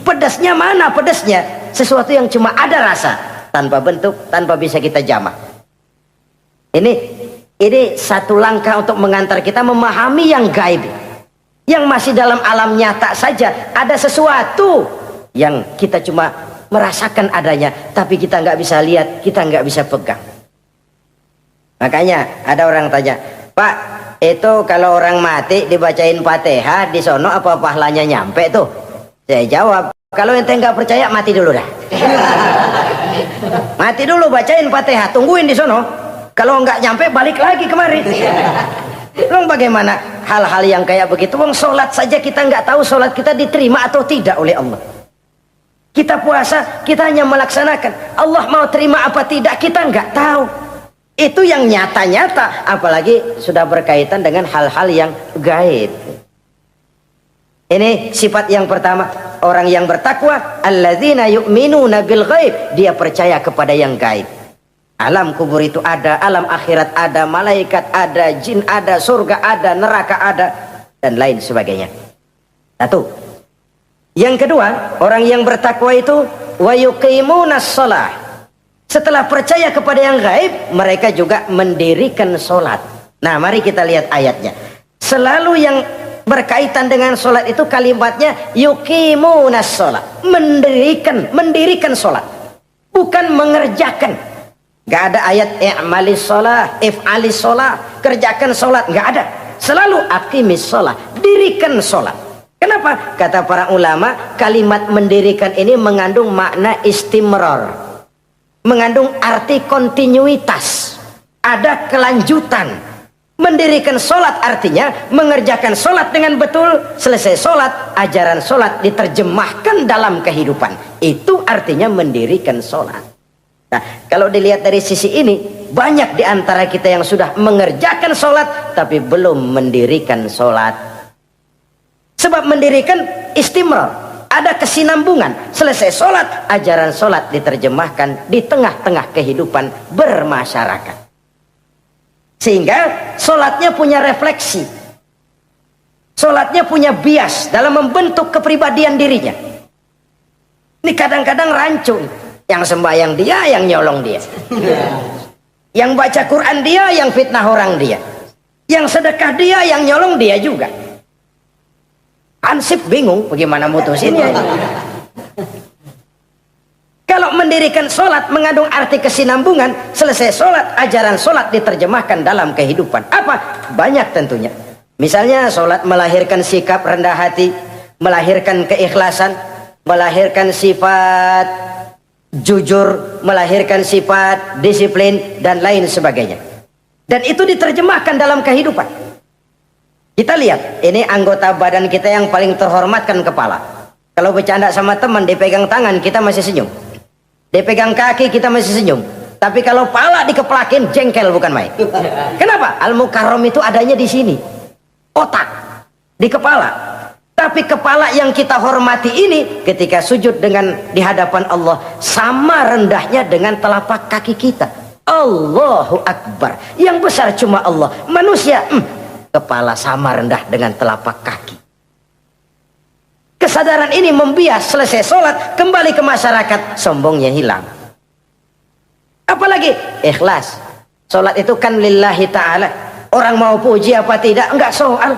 Pedasnya mana pedasnya? Sesuatu yang cuma ada rasa, tanpa bentuk, tanpa bisa kita jamah. Ini satu langkah untuk mengantar kita memahami yang gaib. Yang masih dalam alam nyata saja ada sesuatu yang kita cuma merasakan adanya, tapi kita nggak bisa lihat, kita nggak bisa pegang. Makanya ada orang tanya, Pak, itu kalau orang mati dibacain Fatihah di sono apa pahalanya nyampe tuh? Saya jawab, kalau ente nggak percaya mati dulu dah. Mati dulu, bacain Fatihah, tungguin di sono. Kalau nggak nyampe balik lagi kemari. Long bagaimana hal-hal yang kayak begitu? Wong sholat saja kita nggak tahu sholat kita diterima atau tidak oleh Allah. Kita puasa, kita hanya melaksanakan. Allah mau terima apa tidak kita nggak tahu. Itu yang nyata-nyata, apalagi sudah berkaitan dengan hal-hal yang gaib. Ini sifat yang pertama, orang yang bertakwa, alladzina yu'minuna bil ghaib, dia percaya kepada yang gaib. Alam kubur itu ada, alam akhirat ada, malaikat ada, jin ada, surga ada, neraka ada, dan lain sebagainya. Satu. Yang kedua, orang yang bertakwa itu wa yuqimunas shalah. Setelah percaya kepada yang gaib, mereka juga mendirikan sholat. Nah, mari kita lihat ayatnya. Selalu yang berkaitan dengan sholat itu kalimatnya yuqimunas shalah, mendirikan sholat, bukan mengerjakan. Gak ada ayat i'malis sholah, if'alis sholah, kerjakan sholat, gak ada. Selalu aqimis sholah, dirikan sholat. Kenapa? Kata para ulama, kalimat mendirikan ini mengandung makna istimrar, mengandung arti kontinuitas, ada kelanjutan. Mendirikan sholat artinya mengerjakan sholat dengan betul, selesai sholat, ajaran sholat diterjemahkan dalam kehidupan. Itu artinya mendirikan sholat. Nah, kalau dilihat dari sisi ini, banyak di antara kita yang sudah mengerjakan sholat tapi belum mendirikan sholat. Sebab mendirikan istimrar, ada kesinambungan. Selesai sholat, ajaran sholat diterjemahkan di tengah-tengah kehidupan bermasyarakat. Sehingga sholatnya punya refleksi, sholatnya punya bias dalam membentuk kepribadian dirinya. Ini kadang-kadang rancu. Yang sembahyang dia, yang nyolong dia. Yang baca Quran dia, yang fitnah orang dia. Yang sedekah dia, yang nyolong dia juga. Ansip bingung bagaimana mutusinnya. Kalau mendirikan sholat mengandung arti kesinambungan, selesai sholat, ajaran sholat diterjemahkan dalam kehidupan. Apa? Banyak tentunya. Misalnya sholat melahirkan sikap rendah hati, melahirkan keikhlasan, melahirkan sifat jujur, melahirkan sifat disiplin, dan lain sebagainya. Dan itu diterjemahkan dalam kehidupan. Kita lihat, ini anggota badan kita yang paling terhormat kan kepala. Kalau bercanda sama teman, dipegang tangan, kita masih senyum. Dipegang kaki, kita masih senyum. Tapi kalau pala dikeplakin, jengkel bukan main. Kenapa? Al-Mukarram itu adanya di sini. Otak, di kepala. Tapi kepala yang kita hormati ini ketika sujud dengan di hadapan Allah sama rendahnya dengan telapak kaki kita. Allahu Akbar. Yang besar cuma Allah. Manusia, kepala sama rendah dengan telapak kaki. Kesadaran ini membias, selesai sholat, kembali ke masyarakat, sombongnya hilang. Apalagi ikhlas. Sholat itu kan lillahi ta'ala. Orang mau puji apa tidak, enggak soal.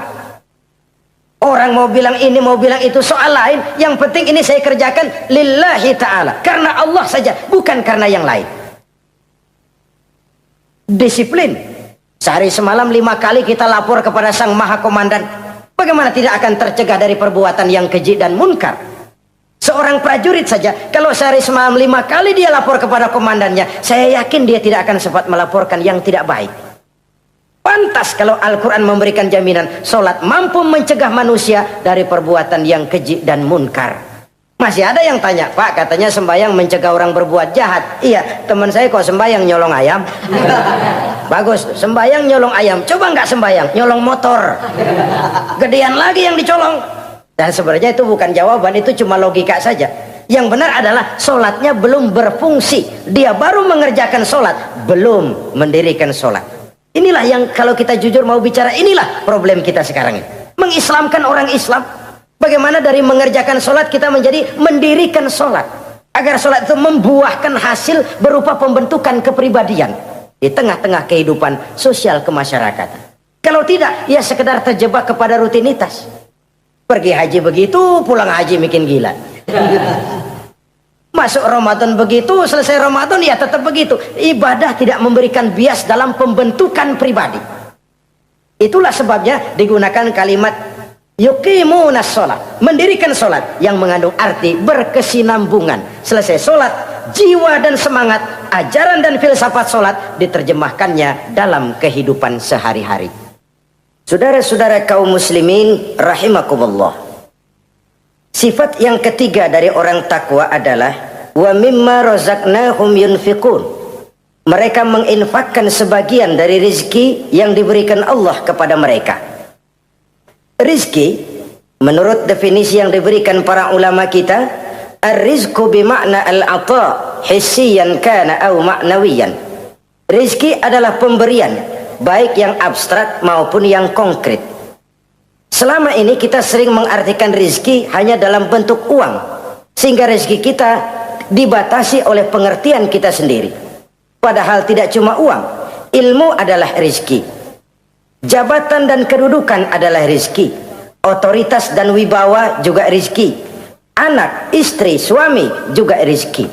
Orang mau bilang ini, mau bilang itu, soal lain. Yang penting ini saya kerjakan lillahi ta'ala. Karena Allah saja, bukan karena yang lain. Disiplin. Sehari semalam 5 kali kita lapor kepada Sang Maha Komandan. Bagaimana tidak akan tercegah dari perbuatan yang keji dan munkar? Seorang prajurit saja, kalau sehari semalam 5 kali dia lapor kepada komandannya, saya yakin dia tidak akan sempat melaporkan yang tidak baik. Pantas kalau Al-Quran memberikan jaminan, sholat mampu mencegah manusia dari perbuatan yang keji dan munkar. Masih ada yang tanya, Pak, katanya sembahyang mencegah orang berbuat jahat. Iya, teman saya kok sembahyang nyolong ayam. Bagus, sembahyang nyolong ayam. Coba nggak sembahyang, nyolong motor. Gedean lagi yang dicolong. Dan sebenarnya itu bukan jawaban, itu cuma logika saja. Yang benar adalah sholatnya belum berfungsi. Dia baru mengerjakan sholat, belum mendirikan sholat. Inilah yang kalau kita jujur mau bicara, inilah problem kita sekarang ini. Mengislamkan orang Islam. Bagaimana dari mengerjakan sholat kita menjadi mendirikan sholat. Agar sholat itu membuahkan hasil berupa pembentukan kepribadian. Di tengah-tengah kehidupan sosial kemasyarakatan. Kalau tidak, ya sekedar terjebak kepada rutinitas. Pergi haji begitu, pulang haji bikin gila. Masuk Ramadan begitu, selesai Ramadan ya tetap begitu. Ibadah tidak memberikan bias dalam pembentukan pribadi. Itulah sebabnya digunakan kalimat yuqimunas sholat, mendirikan sholat yang mengandung arti berkesinambungan. Selesai sholat, jiwa dan semangat, ajaran dan filsafat sholat diterjemahkannya dalam kehidupan sehari-hari. Saudara-saudara kaum muslimin rahimakumullah. Sifat yang ketiga dari orang takwa adalah wa mimma razaqnahum yunfiqun. Mereka menginfakkan sebagian dari rezeki yang diberikan Allah kepada mereka. Rizki, menurut definisi yang diberikan para ulama kita, ar-rizqu bimakna al-ata hissiyan kana au ma'nawiyan. Rizki adalah pemberian, baik yang abstrak maupun yang konkret. Selama ini kita sering mengartikan rizki hanya dalam bentuk uang, sehingga rizki kita dibatasi oleh pengertian kita sendiri. Padahal tidak cuma uang, ilmu adalah rizki. Jabatan dan kedudukan adalah rizki. Otoritas dan wibawa juga rizki. Anak, istri, suami juga rizki.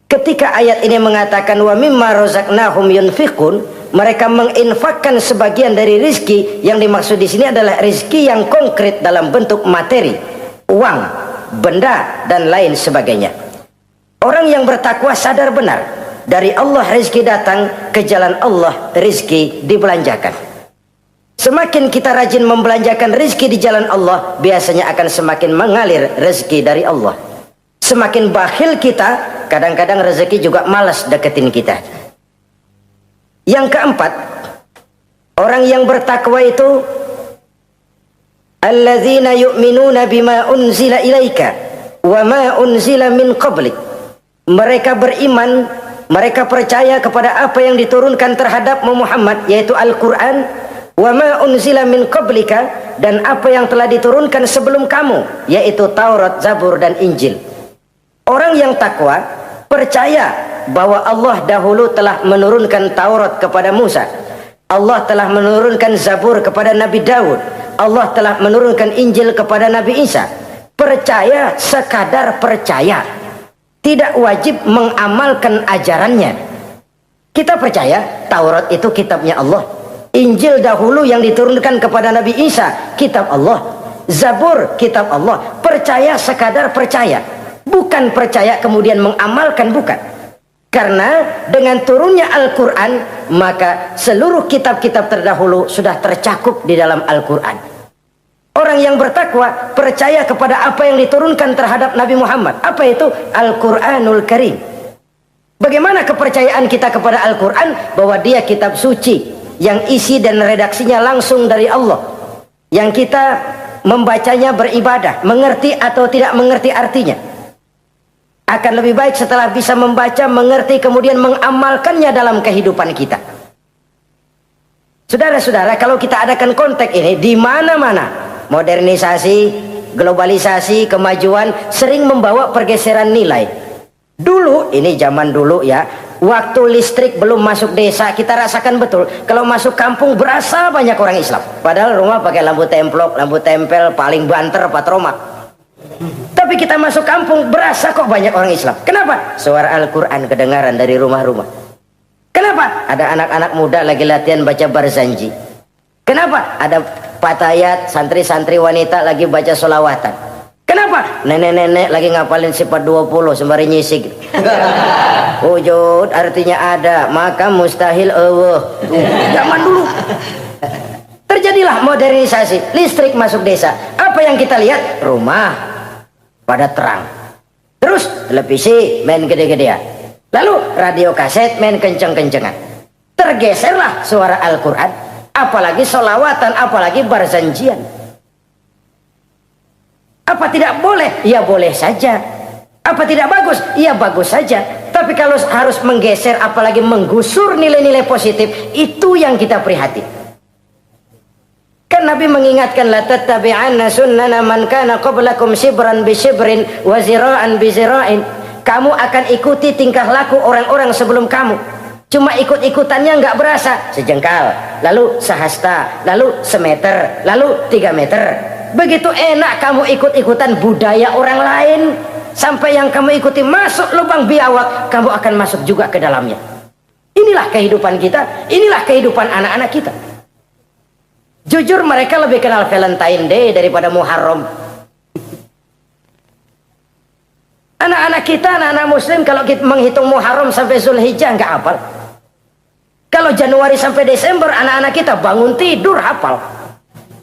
Ketika ayat ini mengatakan wa mimma razaqnahum yunfiqun, mereka menginfakkan sebagian dari rizki. Yang dimaksud di sini adalah rizki yang konkret dalam bentuk materi, uang, benda dan lain sebagainya. Orang yang bertakwa sadar benar, dari Allah rezeki datang, ke jalan Allah rezeki dibelanjakan. Semakin kita rajin membelanjakan rezeki di jalan Allah, biasanya akan semakin mengalir rezeki dari Allah. Semakin bakhil kita, kadang-kadang rezeki juga malas deketin kita. Yang keempat, orang yang bertakwa itu alladzina yu'minuna bima unzila ilaika wa ma unzila min qablik. Mereka beriman, mereka percaya kepada apa yang diturunkan terhadap Muhammad, yaitu Al-Quran, wa ma unzila min qablika, dan apa yang telah diturunkan sebelum kamu, yaitu Taurat, Zabur dan Injil. Orang yang takwa percaya bahwa Allah dahulu telah menurunkan Taurat kepada Musa, Allah telah menurunkan Zabur kepada Nabi Daud, Allah telah menurunkan Injil kepada Nabi Isa. Percaya sekadar percaya, tidak wajib mengamalkan ajarannya. Kita percaya Taurat itu kitabnya Allah, Injil dahulu yang diturunkan kepada Nabi Isa kitab Allah, Zabur kitab Allah. Percaya sekadar percaya, bukan percaya kemudian mengamalkan, bukan. Karena dengan turunnya Al-Quran, maka seluruh kitab-kitab terdahulu sudah tercakup di dalam Al-Quran. Orang yang bertakwa percaya kepada apa yang diturunkan terhadap Nabi Muhammad. Apa itu? Al-Quranul Karim. Bagaimana kepercayaan kita kepada Al-Quran? Bahwa dia kitab suci yang isi dan redaksinya langsung dari Allah, yang kita membacanya beribadah, mengerti atau tidak mengerti artinya. Akan lebih baik setelah bisa membaca, mengerti, kemudian mengamalkannya dalam kehidupan kita. Saudara-saudara, kalau kita adakan konteks ini di mana-mana, modernisasi, globalisasi, kemajuan sering membawa pergeseran nilai. Dulu, ini zaman dulu ya, waktu listrik belum masuk desa, kita rasakan betul kalau masuk kampung berasa banyak orang Islam. Padahal rumah pakai lampu templok, lampu tempel, paling banter patromak. Tapi kita masuk kampung berasa kok banyak orang Islam. Kenapa? Suara Al-Quran kedengaran dari rumah-rumah. Kenapa? Ada anak-anak muda lagi latihan baca barzanji. Kenapa? Ada patayat, santri-santri wanita lagi baca sholawatan. Kenapa? Nenek-nenek lagi ngapalin sifat 20 sembari nyisik. Wujud artinya ada, maka mustahil Allah. Zaman dulu terjadilah modernisasi, listrik masuk desa. Apa yang kita lihat? Rumah pada terang, terus televisi main gede-gedean, lalu radio kaset main kenceng-kencengan. Tergeserlah suara Al-Quran, apalagi sholawatan, apalagi barzanjian. Apa tidak boleh? Ya boleh saja. Apa tidak bagus? Ya bagus saja. Tapi kalau harus menggeser, apalagi menggusur nilai-nilai positif, itu yang kita prihatin. Kan Nabi mengingatkan, la tattabi'anna sunnana man kana qablakum shibran bi shibrin wa zira'an bi zira'in. Kamu akan ikuti tingkah laku orang-orang sebelum kamu. Cuma ikut-ikutannya nggak berasa, sejengkal, lalu sehasta, lalu semeter, lalu 3 meter. Begitu enak kamu ikut-ikutan budaya orang lain, sampai yang kamu ikuti masuk lubang biawak, kamu akan masuk juga ke dalamnya. Inilah kehidupan kita, inilah kehidupan anak-anak kita. Jujur mereka lebih kenal Valentine Day daripada Muharram. Anak-anak kita, anak-anak muslim, kalau kita menghitung Muharram sampai Zulhijjah nggak hafal. Kalau Januari sampai Desember, anak-anak kita bangun tidur hafal.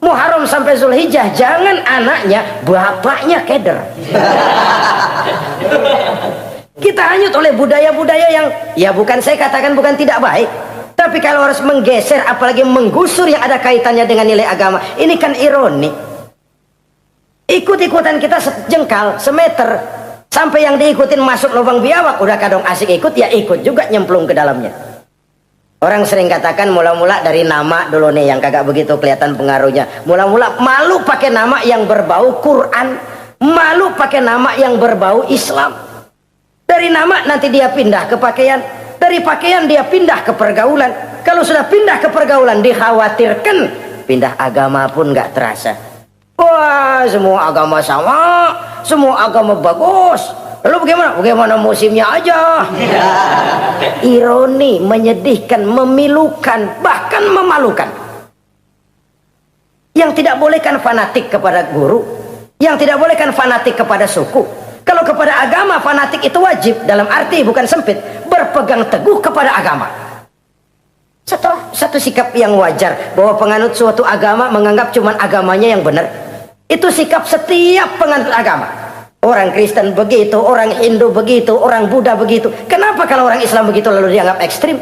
Muharram sampai Zulhijjah, jangan anaknya, bapaknya keder. Kita hanyut oleh budaya-budaya yang, ya bukan saya katakan bukan tidak baik, tapi kalau harus menggeser, apalagi menggusur yang ada kaitannya dengan nilai agama, ini kan ironi. Ikut-ikutan kita sejengkal, semeter, sampai yang diikutin masuk lubang biawak, udah kadang asik ikut, ya ikut juga nyemplung ke dalamnya. Orang sering katakan mula-mula dari nama dulu nih yang kagak begitu kelihatan pengaruhnya. Mula-mula malu pakai nama yang berbau Quran, malu pakai nama yang berbau Islam. Dari nama nanti dia pindah ke pakaian, dari pakaian dia pindah ke pergaulan. Kalau sudah pindah ke pergaulan, dikhawatirkan pindah agama pun nggak terasa. Wah, semua agama sama, semua agama bagus. Lalu bagaimana? Bagaimana musimnya aja. Ironi, menyedihkan, memilukan, bahkan memalukan. Yang tidak boleh kan fanatik kepada guru, yang tidak boleh kan fanatik kepada suku. Kalau kepada agama fanatik itu wajib, dalam arti bukan sempit, berpegang teguh kepada agama. Satu sikap yang wajar, bahwa penganut suatu agama menganggap cuma agamanya yang benar. Itu sikap setiap penganut agama. Orang Kristen begitu, orang Hindu begitu, orang Buddha begitu. Kenapa kalau orang Islam begitu lalu dianggap ekstrim?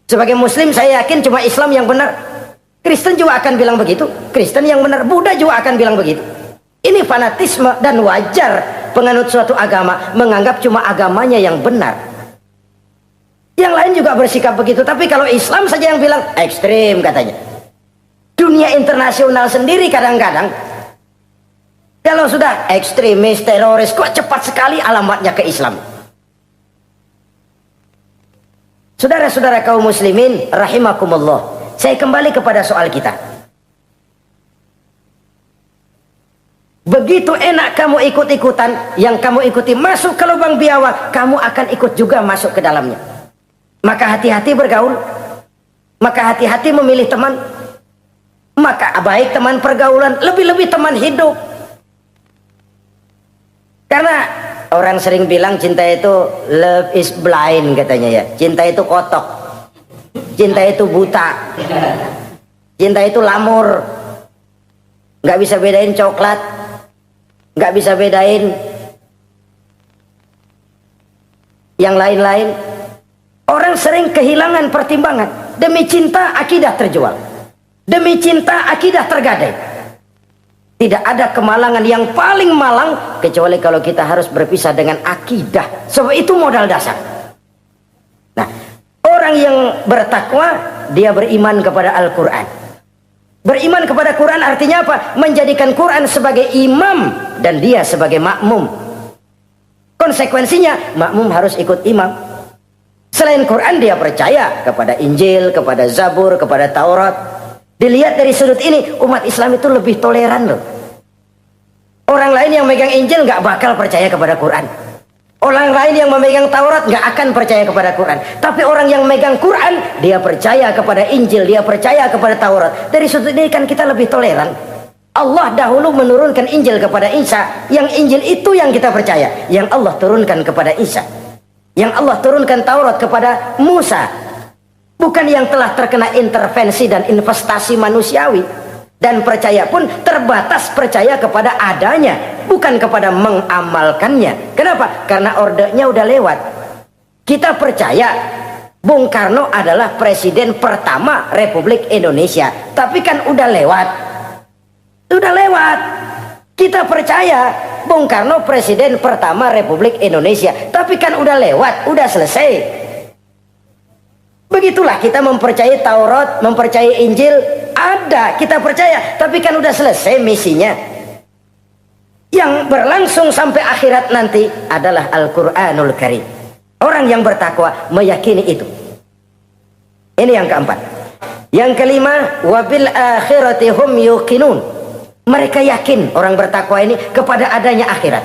Sebagai Muslim saya yakin cuma Islam yang benar. Kristen juga akan bilang begitu. Kristen yang benar, Buddha juga akan bilang begitu. Ini fanatisme dan wajar penganut suatu agama menganggap cuma agamanya yang benar. Yang lain juga bersikap begitu. Tapi kalau Islam saja yang bilang ekstrim katanya. Dunia internasional sendiri kadang-kadang, kalau sudah ekstremis, teroris, kok cepat sekali alamatnya ke Islam. Saudara-saudara kaum muslimin rahimakumullah, saya kembali kepada soal kita. Begitu enak kamu ikut-ikutan, yang kamu ikuti masuk ke lubang biawak, kamu akan ikut juga masuk ke dalamnya. Maka hati-hati bergaul, maka hati-hati memilih teman, maka baik teman pergaulan, lebih-lebih teman hidup. Karena orang sering bilang cinta itu love is blind katanya ya. Cinta itu kotok, cinta itu buta, cinta itu lamur, nggak bisa bedain coklat, nggak bisa bedain yang lain-lain. Orang sering kehilangan pertimbangan. Demi cinta akidah terjual, demi cinta akidah tergadai. Tidak ada kemalangan yang paling malang kecuali kalau kita harus berpisah dengan akidah. Sebab itu modal dasar. Nah, orang yang bertakwa, dia beriman kepada Al-Quran. Beriman kepada Quran artinya apa? Menjadikan Quran sebagai imam dan dia sebagai makmum. Konsekuensinya, makmum harus ikut imam. Selain Quran, dia percaya kepada Injil, kepada Zabur, kepada Taurat. Dilihat dari sudut ini, umat Islam itu lebih toleran loh. Orang lain yang megang Injil nggak bakal percaya kepada Quran. Orang lain yang memegang Taurat nggak akan percaya kepada Quran. Tapi orang yang megang Quran, dia percaya kepada Injil, dia percaya kepada Taurat. Dari sudut ini kan kita lebih toleran. Allah dahulu menurunkan Injil kepada Isa. Yang Injil itu yang kita percaya. Yang Allah turunkan kepada Isa. Yang Allah turunkan Taurat kepada Musa. Bukan yang telah terkena intervensi dan investasi manusiawi. Dan percaya pun terbatas percaya kepada adanya, bukan kepada mengamalkannya. Kenapa? Karena ordenya udah lewat. Kita percaya Bung Karno adalah presiden pertama Republik Indonesia. Tapi kan udah lewat. Udah lewat. Kita percaya Bung Karno presiden pertama Republik Indonesia. Tapi kan udah lewat, udah selesai. Begitulah kita mempercayai Taurat, mempercayai Injil, ada, kita percaya, tapi kan udah selesai misinya. Yang berlangsung sampai akhirat nanti adalah Al-Quranul Karim. Orang yang bertakwa meyakini itu. Ini yang keempat. Yang kelima, wabil akhirati hum yuqinun. Mereka yakin, orang bertakwa ini, kepada adanya akhirat.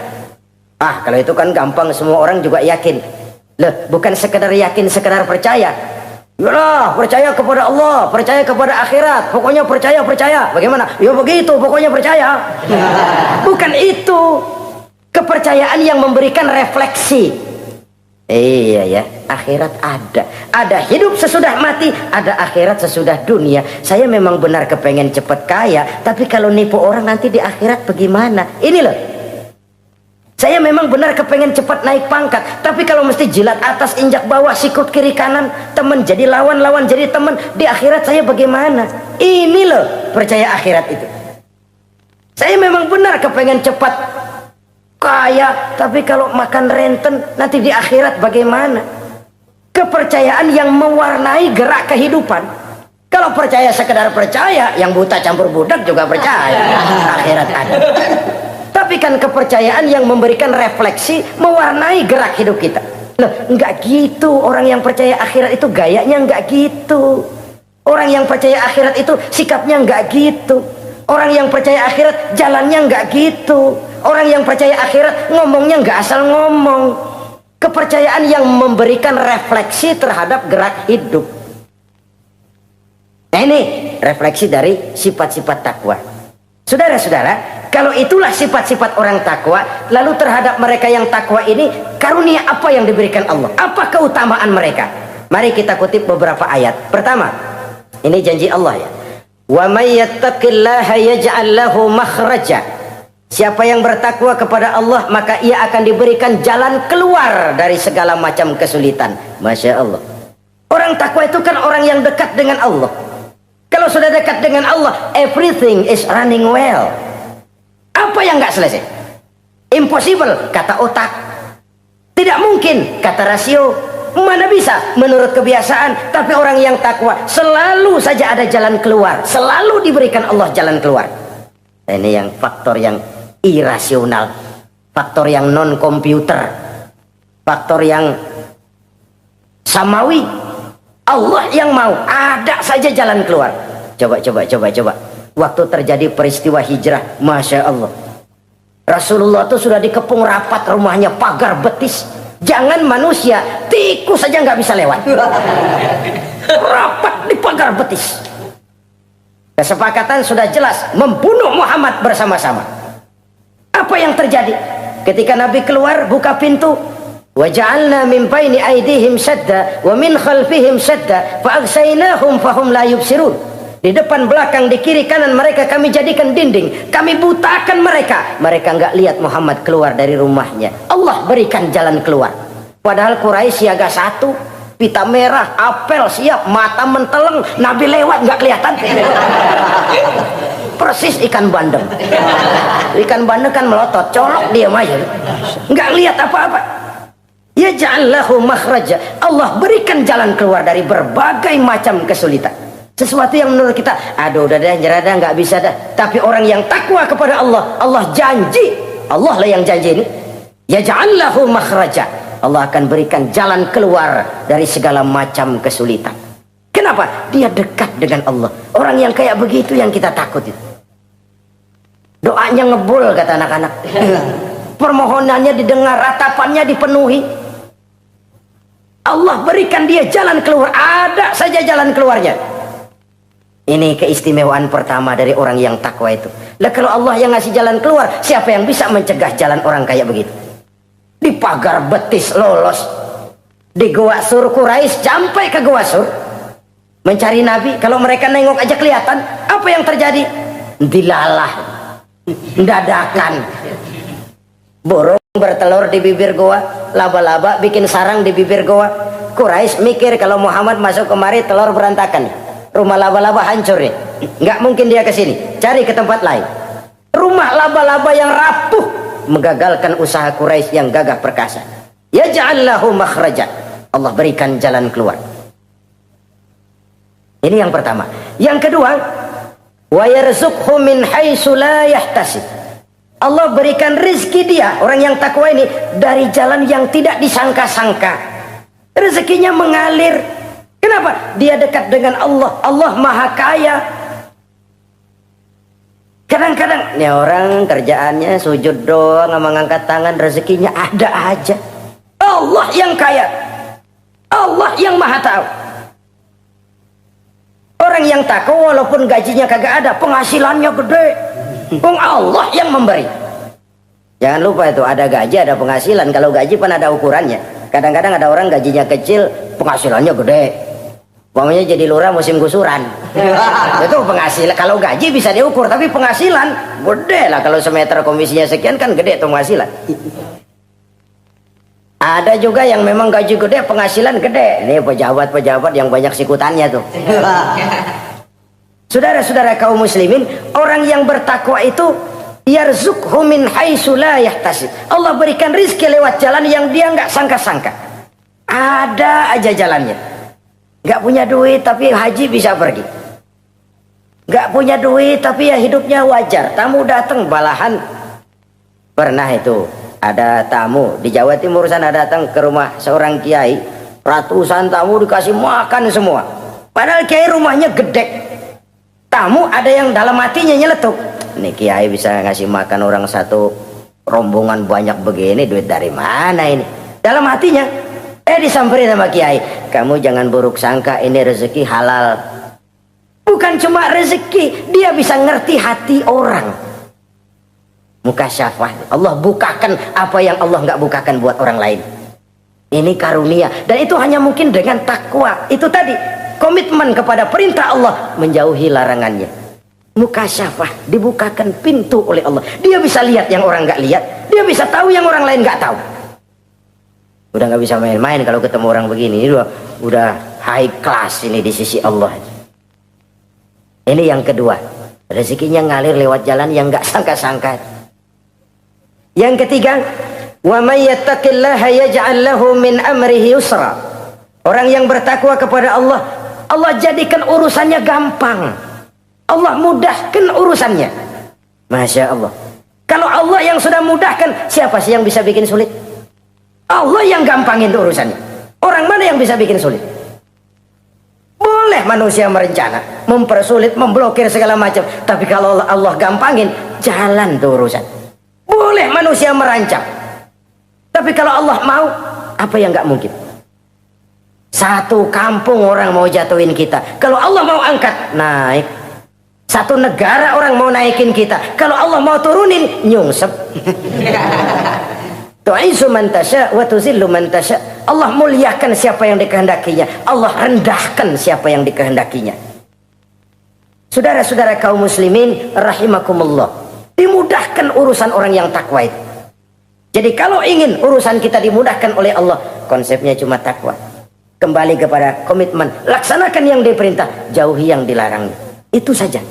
Ah, kalau itu kan gampang, semua orang juga yakin. Loh, bukan sekedar yakin, sekedar percaya. Yalah, percaya kepada Allah, percaya kepada akhirat, pokoknya percaya. Bagaimana? Ya begitu, pokoknya percaya. Bukan itu. Kepercayaan yang memberikan refleksi. Iya ya, akhirat ada. Ada hidup sesudah mati, ada akhirat sesudah dunia. Saya memang benar kepengen cepat kaya, tapi kalau nipu orang nanti di akhirat bagaimana? Ini loh. Saya memang benar kepengen cepat naik pangkat, tapi kalau mesti jilat atas injak bawah, sikut kiri kanan, teman jadi lawan, lawan jadi teman, di akhirat saya bagaimana? Ini loh percaya akhirat itu. Saya memang benar kepengen cepat kaya, tapi kalau makan renten nanti di akhirat bagaimana? Kepercayaan yang mewarnai gerak kehidupan. Kalau percaya sekedar percaya, yang buta campur budak juga percaya akhirat ada. Tapi kan kepercayaan yang memberikan refleksi, mewarnai gerak hidup kita. Loh, enggak gitu. Orang yang percaya akhirat itu gayanya enggak gitu. Orang yang percaya akhirat itu sikapnya enggak gitu. Orang yang percaya akhirat jalannya enggak gitu. Orang yang percaya akhirat ngomongnya enggak asal ngomong. Kepercayaan yang memberikan refleksi terhadap gerak hidup. Nah, ini refleksi dari sifat-sifat takwa. Saudara-saudara, kalau itulah sifat-sifat orang takwa, lalu terhadap mereka yang takwa ini, karunia apa yang diberikan Allah? Apa keutamaan mereka? Mari kita kutip beberapa ayat. Pertama, ini janji Allah ya. Wa may yattaqillaha yaj'al lahu makhraja. Siapa yang bertakwa kepada Allah, maka ia akan diberikan jalan keluar dari segala macam kesulitan. Masya Allah. Orang takwa itu kan orang yang dekat dengan Allah. Kalau sudah dekat dengan Allah, everything is running well. Apa yang nggak selesai? Impossible, kata otak. Tidak mungkin, kata rasio. Mana bisa menurut kebiasaan. Tapi orang yang takwa selalu saja ada jalan keluar. Selalu diberikan Allah jalan keluar. Ini yang faktor yang irasional, faktor yang non komputer, faktor yang samawi. Allah yang mau, ada saja jalan keluar. Coba. Waktu terjadi peristiwa hijrah, Masya Allah, Rasulullah itu sudah dikepung rapat rumahnya, pagar betis. Jangan manusia, tikus saja nggak bisa lewat. Rapat di pagar betis. Kesepakatan sudah jelas, membunuh Muhammad bersama-sama. Apa yang terjadi? Ketika Nabi keluar, buka pintu, وَجَعَلْنَا مِنْ بَيْنِ أَيْدِيهِمْ شَدَّةً وَمِنْ خَلْفِهِمْ شَدَّةً فَأَغْشَيْنَاهُمْ فَهُمْ لَا يُبْصِرُونَ. Di depan, belakang, di kiri, kanan mereka kami jadikan dinding. Kami butakan mereka. Mereka enggak lihat Muhammad keluar dari rumahnya. Allah berikan jalan keluar. Padahal Quraisy siaga satu, pita merah, apel siap, mata menteleng, Nabi lewat enggak kelihatan. persis ikan bandeng. Ikan bandeng kan melotot, colok dia aja, nggak lihat apa-apa. Yaj'al lahu makhraja, Allah berikan jalan keluar dari berbagai macam kesulitan. Sesuatu yang menurut kita, aduh udah dah, nyerah dah, nggak bisa dah. Tapi orang yang takwa kepada Allah, Allah janji, Allah lah yang janji ini, yaj'al lahu makhraja, Allah akan berikan jalan keluar dari segala macam kesulitan. Kenapa? Dia dekat dengan Allah. Orang yang kayak begitu yang kita takut itu. Doanya ngebul kata anak-anak. Permohonannya didengar, ratapannya dipenuhi. Allah berikan dia jalan keluar, ada saja jalan keluarnya. Ini keistimewaan pertama dari orang yang takwa itu. Lah kalau Allah yang ngasih jalan keluar, siapa yang bisa mencegah jalan orang kayak begitu? Di pagar betis lolos, di Gua Sur Quraisy sampai ke Gua Sur mencari Nabi. Kalau mereka nengok aja kelihatan. Apa yang terjadi? Dilalah, dadakan. Burung bertelur di bibir goa, laba-laba bikin sarang di bibir goa. Quraisy mikir kalau Muhammad masuk kemari telur berantakan, rumah laba-laba hancur nih, nggak mungkin dia ke sini, cari ke tempat lain. Rumah laba-laba yang rapuh menggagalkan usaha Quraisy yang gagah perkasa. Yaj'al lahu makhraja, Allah berikan jalan keluar. Ini yang pertama. Yang kedua, wa yarzuqhu min haitsu la yahtasib, Allah berikan rezeki dia, orang yang takwa ini, dari jalan yang tidak disangka-sangka. Rezekinya mengalir. Kenapa? Dia dekat dengan Allah. Allah maha kaya. Kadang-kadang ini orang kerjaannya sujud doang sama ngangkat tangan, rezekinya ada aja. Allah yang kaya, Allah yang maha tahu. Orang yang takwa walaupun gajinya kagak ada, penghasilannya gede. Allah yang memberi. Jangan lupa itu, ada gaji ada penghasilan. Kalau gaji kan ada ukurannya. Kadang-kadang ada orang gajinya kecil, penghasilannya gede. Umpamanya jadi lurah musim gusuran. Itu penghasilan. Kalau gaji bisa diukur, tapi penghasilan gede lah. Kalau semeter komisinya sekian kan gede tuh penghasilan. Ada juga yang memang gaji gede, penghasilan gede. Ini pejabat-pejabat yang banyak sikutannya tuh. Saudara-saudara kaum muslimin, orang yang bertakwa itu yarzuqhu min haitsu la yahtasib. Allah berikan rezeki lewat jalan yang dia nggak sangka-sangka. Ada aja jalannya. Nggak punya duit tapi haji bisa pergi. Nggak punya duit tapi ya hidupnya wajar. Tamu datang balahan. Pernah itu ada tamu di Jawa Timur sana datang ke rumah seorang kiai, ratusan tamu dikasih makan semua. Padahal kiai rumahnya gede. Tamu ada yang dalam hatinya nyeletuk, ini kiai bisa ngasih makan orang satu rombongan banyak begini, duit dari mana ini? Dalam hatinya, disamperin sama kiai, kamu jangan buruk sangka, ini rezeki halal. Bukan cuma rezeki, dia bisa ngerti hati orang. Mukasyafah, Allah bukakan apa yang Allah nggak bukakan buat orang lain. Ini karunia, dan itu hanya mungkin dengan takwa. Itu tadi, komitmen kepada perintah Allah, menjauhi larangannya. Mukasyafah, dibukakan pintu oleh Allah. Dia bisa lihat yang orang nggak lihat, dia bisa tahu yang orang lain nggak tahu. Udah nggak bisa main-main kalau ketemu orang begini. Ini udah high class ini di sisi Allah. Ini yang kedua, rezekinya ngalir lewat jalan yang nggak sangka-sangka. Yang ketiga, wa may yattaqillaha yaj'al lahu min amrihi yusra. Orang yang bertakwa kepada Allah, Allah jadikan urusannya gampang. Allah mudahkan urusannya. Masya Allah. Kalau Allah yang sudah mudahkan, siapa sih yang bisa bikin sulit? Allah yang gampangin urusannya. Orang mana yang bisa bikin sulit? Boleh manusia merencana, mempersulit, memblokir segala macam. Tapi kalau Allah gampangin, jalan tuh urusan. Boleh manusia merancang. Tapi kalau Allah mau, apa yang nggak mungkin? Satu kampung orang mau jatuhin kita, kalau Allah mau angkat, naik. Satu negara orang mau naikin kita, kalau Allah mau turunin, nyungsep. Tu'izzu man tasya wa tuzillu man tasya. Allah muliakan siapa yang dikehendakinya, Allah rendahkan siapa yang dikehendakinya. Saudara-saudara kaum muslimin rahimakumullah, dimudahkan urusan orang yang takwa itu. Jadi kalau ingin urusan kita dimudahkan oleh Allah, konsepnya cuma takwa. Kembali kepada komitmen, laksanakan yang diperintah, jauhi yang dilarang. Itu saja.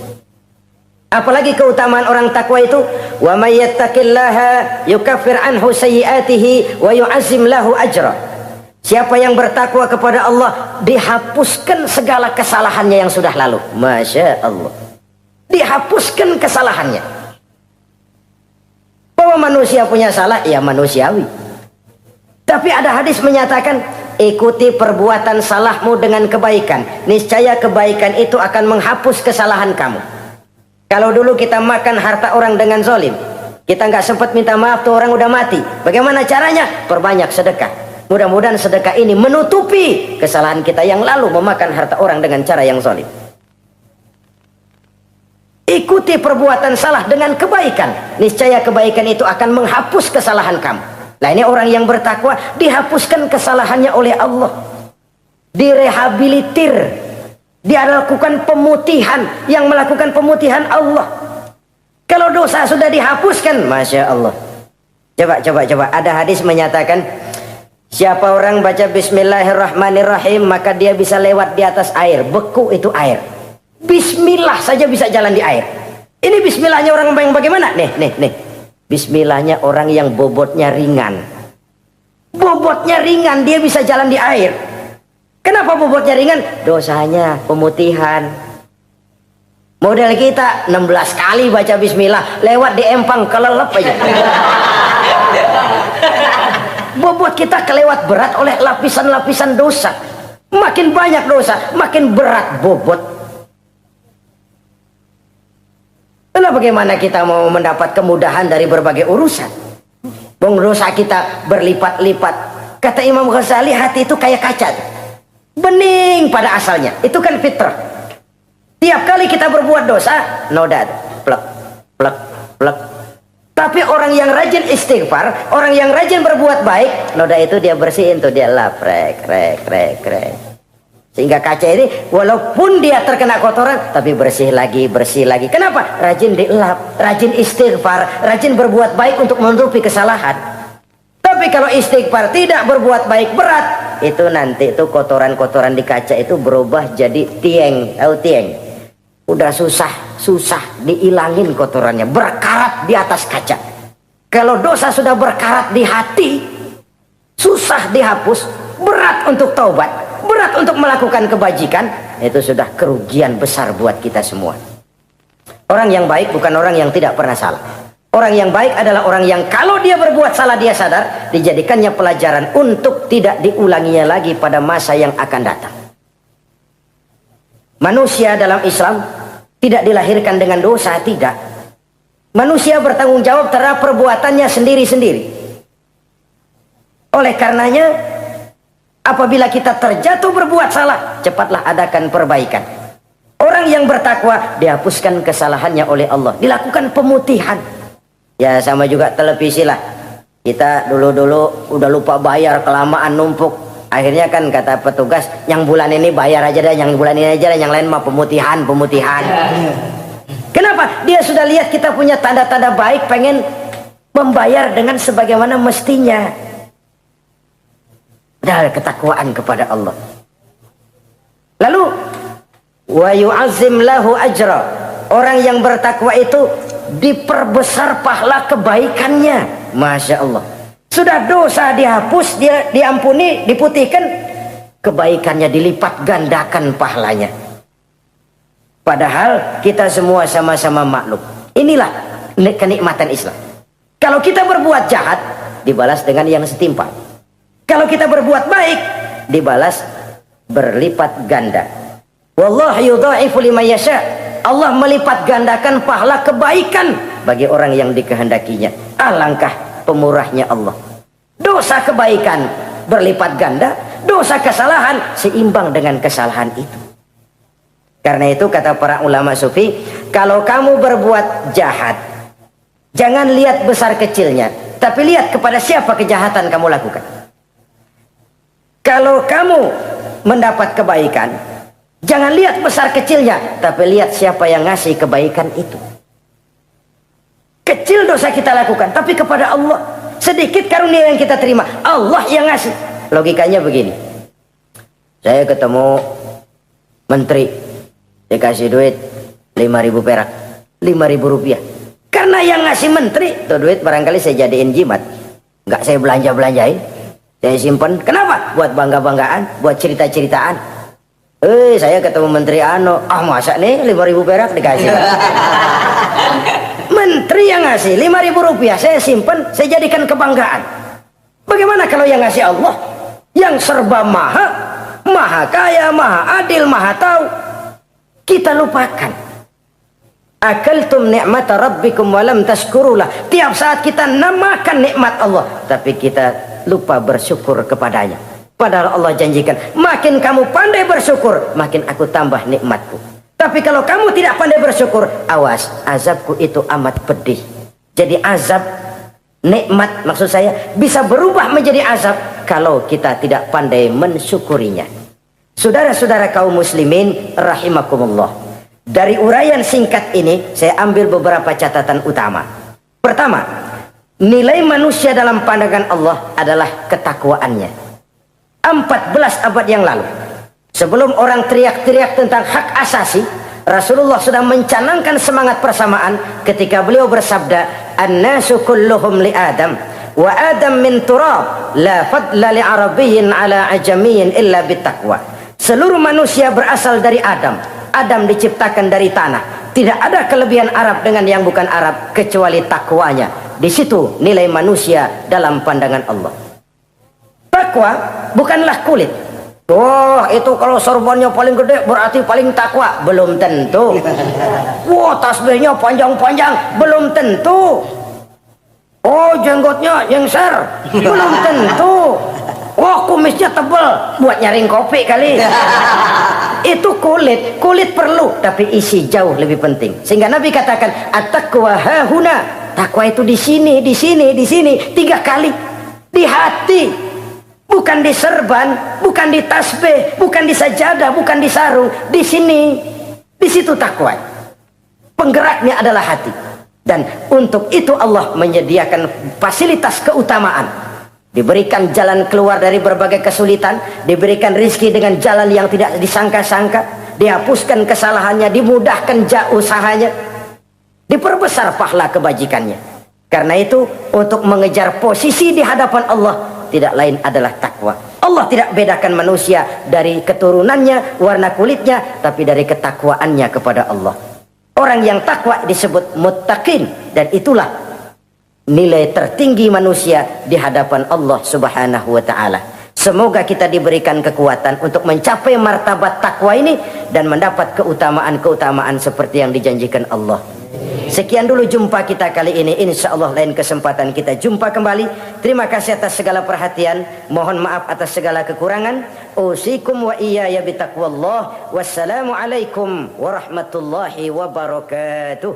Apalagi keutamaan orang takwa itu, wa may yattaqillaha yukaffir anhu sayyi'atihi wa yu'azzim lahu ajra. Siapa yang bertakwa kepada Allah, dihapuskan segala kesalahannya yang sudah lalu. Masya Allah, dihapuskan kesalahannya. Bahwa manusia punya salah, ya manusiawi. Tapi ada hadis menyatakan, ikuti perbuatan salahmu dengan kebaikan, niscaya kebaikan itu akan menghapus kesalahan kamu. Kalau dulu kita makan harta orang dengan zalim, kita nggak sempat minta maaf, tuh orang udah mati. Bagaimana caranya? Perbanyak sedekah. Mudah-mudahan sedekah ini menutupi kesalahan kita yang lalu memakan harta orang dengan cara yang zalim. Ikuti perbuatan salah dengan kebaikan, niscaya kebaikan itu akan menghapus kesalahan kamu. Nah, ini orang yang bertakwa, dihapuskan kesalahannya oleh Allah, direhabilitir, dia lakukan pemutihan. Yang melakukan pemutihan Allah. Kalau dosa sudah dihapuskan, Masya Allah. Coba ada hadis menyatakan, siapa orang baca Bismillahirrahmanirrahim, maka dia bisa lewat di atas air. Beku itu air. Bismillah saja bisa jalan di air. Ini bismillahnya orang yang bagaimana? Nih. Bismillahnya orang yang bobotnya ringan. Bobotnya ringan, dia bisa jalan di air. Kenapa bobotnya ringan? Dosanya pemutihan. Model kita 16 kali baca bismillah, lewat di empang kelelep aja. Bobot kita kelewat berat oleh lapisan-lapisan dosa. Makin banyak dosa, makin berat bobot. Lalu bagaimana kita mau mendapat kemudahan dari berbagai urusan? Bung, dosa kita berlipat-lipat. Kata Imam Ghazali, hati itu kayak kaca, bening pada asalnya. Itu kan fitrah. Tiap kali kita berbuat dosa, noda, plek, plek, plek. Tapi orang yang rajin istighfar, orang yang rajin berbuat baik, noda itu dia bersihin tuh, dia lap, rek. Sehingga kaca ini walaupun dia terkena kotoran, tapi bersih lagi. Kenapa? Rajin dilap, rajin istighfar, rajin berbuat baik untuk menutupi kesalahan. Tapi kalau istighfar tidak berbuat baik, berat, itu nanti itu kotoran-kotoran di kaca itu berubah jadi tieng. Udah susah diilangin kotorannya, berkarat di atas kaca. Kalau dosa sudah berkarat di hati, susah dihapus, berat untuk taubat, berat untuk melakukan kebajikan. Itu sudah kerugian besar buat kita semua. Orang yang baik bukan orang yang tidak pernah salah. Orang yang baik adalah orang yang kalau dia berbuat salah, dia sadar, dijadikannya pelajaran untuk tidak diulanginya lagi pada masa yang akan datang. Manusia dalam Islam tidak dilahirkan dengan dosa, tidak. Manusia bertanggung jawab terhadap perbuatannya sendiri-sendiri. Oleh karenanya, apabila kita terjatuh berbuat salah, cepatlah adakan perbaikan. Orang yang bertakwa, dihapuskan kesalahannya oleh Allah, dilakukan pemutihan. Ya sama juga televisi lah. Kita dulu udah lupa bayar, kelamaan numpuk. Akhirnya kan kata petugas, yang bulan ini bayar aja dah, yang bulan ini aja dah, yang lain mah pemutihan. Kenapa? Dia sudah lihat kita punya tanda-tanda baik, pengen membayar dengan sebagaimana mestinya. Dari ketakwaan kepada Allah. Lalu wa yu'azzim lahu ajra. Orang yang bertakwa itu diperbesar pahala kebaikannya. Masya Allah. Sudah dosa dihapus, dia diampuni, diputihkan, kebaikannya dilipat gandakan pahalanya. Padahal kita semua sama-sama maklum. Inilah kenikmatan Islam. Kalau kita berbuat jahat, dibalas dengan yang setimpal. Kalau kita berbuat baik, dibalas berlipat ganda. Wallahu yudha'ifu liman yasha. Allah melipat gandakan pahala kebaikan bagi orang yang dikehendakinya. Alangkah pemurahnya Allah. Dosa kebaikan berlipat ganda, dosa kesalahan seimbang dengan kesalahan itu. Karena itu kata para ulama sufi, kalau kamu berbuat jahat, jangan lihat besar kecilnya, tapi lihat kepada siapa kejahatan kamu lakukan. Kalau kamu mendapat kebaikan, jangan lihat besar kecilnya, tapi lihat siapa yang ngasih kebaikan itu. Kecil dosa kita lakukan, tapi kepada Allah. Sedikit karunia yang kita terima, Allah yang ngasih. Logikanya begini. Saya ketemu menteri, dikasih duit 5.000 perak. Rp5.000. Karena yang ngasih menteri tuh duit barangkali saya jadiin jimat, nggak saya belanja-belanjain, saya simpen. Kenapa? Buat bangga-banggaan, buat cerita-ceritaan. Saya ketemu menteri masa nih 5.000 perak dikasih. Menteri yang ngasih Rp5.000, saya simpen, saya jadikan kebanggaan. Bagaimana kalau yang ngasih Allah, yang serba maha kaya, maha adil, maha tahu, kita lupakan. Akaltum ni'mata rabbikum walam tashkurulah. Tiap saat kita namakan nikmat Allah, tapi kita lupa bersyukur kepadanya. Padahal Allah janjikan, makin kamu pandai bersyukur, makin aku tambah nikmatku. Tapi kalau kamu tidak pandai bersyukur, awas, azabku itu amat pedih. Jadi azab, nikmat maksud saya, bisa berubah menjadi azab kalau kita tidak pandai mensyukurinya. Saudara-saudara kaum muslimin rahimakumullah, dari uraian singkat ini saya ambil beberapa catatan utama. Pertama, nilai manusia dalam pandangan Allah adalah ketakwaannya. 14 abad yang lalu, sebelum orang teriak-teriak tentang hak asasi, Rasulullah sudah mencanangkan semangat persamaan ketika beliau bersabda, "An-nasu kulluhum li Adam, wa Adam min turab, la fadla li arabiyyin ala ajamiyyin illa bitaqwa." Seluruh manusia berasal dari Adam. Adam diciptakan dari tanah. Tidak ada kelebihan Arab dengan yang bukan Arab kecuali takwanya. Di situ nilai manusia dalam pandangan Allah. Takwa bukanlah kulit. Itu kalau sorbannya paling gede berarti paling takwa. Belum tentu. Tasbihnya panjang-panjang. Belum tentu. Jenggotnya nyengser. Belum tentu. Kumisnya tebal buat nyaring kopi kali. Itu kulit perlu, tapi isi jauh lebih penting. Sehingga Nabi katakan, at-taqwa hahuna. Takwa itu di sini, di sini, di sini, 3 kali. Di hati, bukan di serban, bukan di tasbih, bukan di sajadah, bukan di sarung. Di sini, di situ takwa. Penggeraknya adalah hati. Dan untuk itu Allah menyediakan fasilitas keutamaan. Diberikan jalan keluar dari berbagai kesulitan, diberikan rizki dengan jalan yang tidak disangka-sangka, dihapuskan kesalahannya, dimudahkan usahanya, diperbesar pahala kebajikannya. Karena itu, untuk mengejar posisi di hadapan Allah, tidak lain adalah takwa. Allah tidak bedakan manusia dari keturunannya, warna kulitnya, tapi dari ketakwaannya kepada Allah. Orang yang takwa disebut muttaqin, dan itulah nilai tertinggi manusia di hadapan Allah Subhanahu wa ta'ala. Semoga kita diberikan kekuatan untuk mencapai martabat takwa ini dan mendapat keutamaan-keutamaan seperti yang dijanjikan Allah. Sekian dulu jumpa kita kali ini. Insya Allah lain kesempatan kita jumpa kembali. Terima kasih atas segala perhatian. Mohon maaf atas segala kekurangan. Usikum wa iyaya bitaqwallah. Wassalamualaikum warahmatullahi wabarakatuh.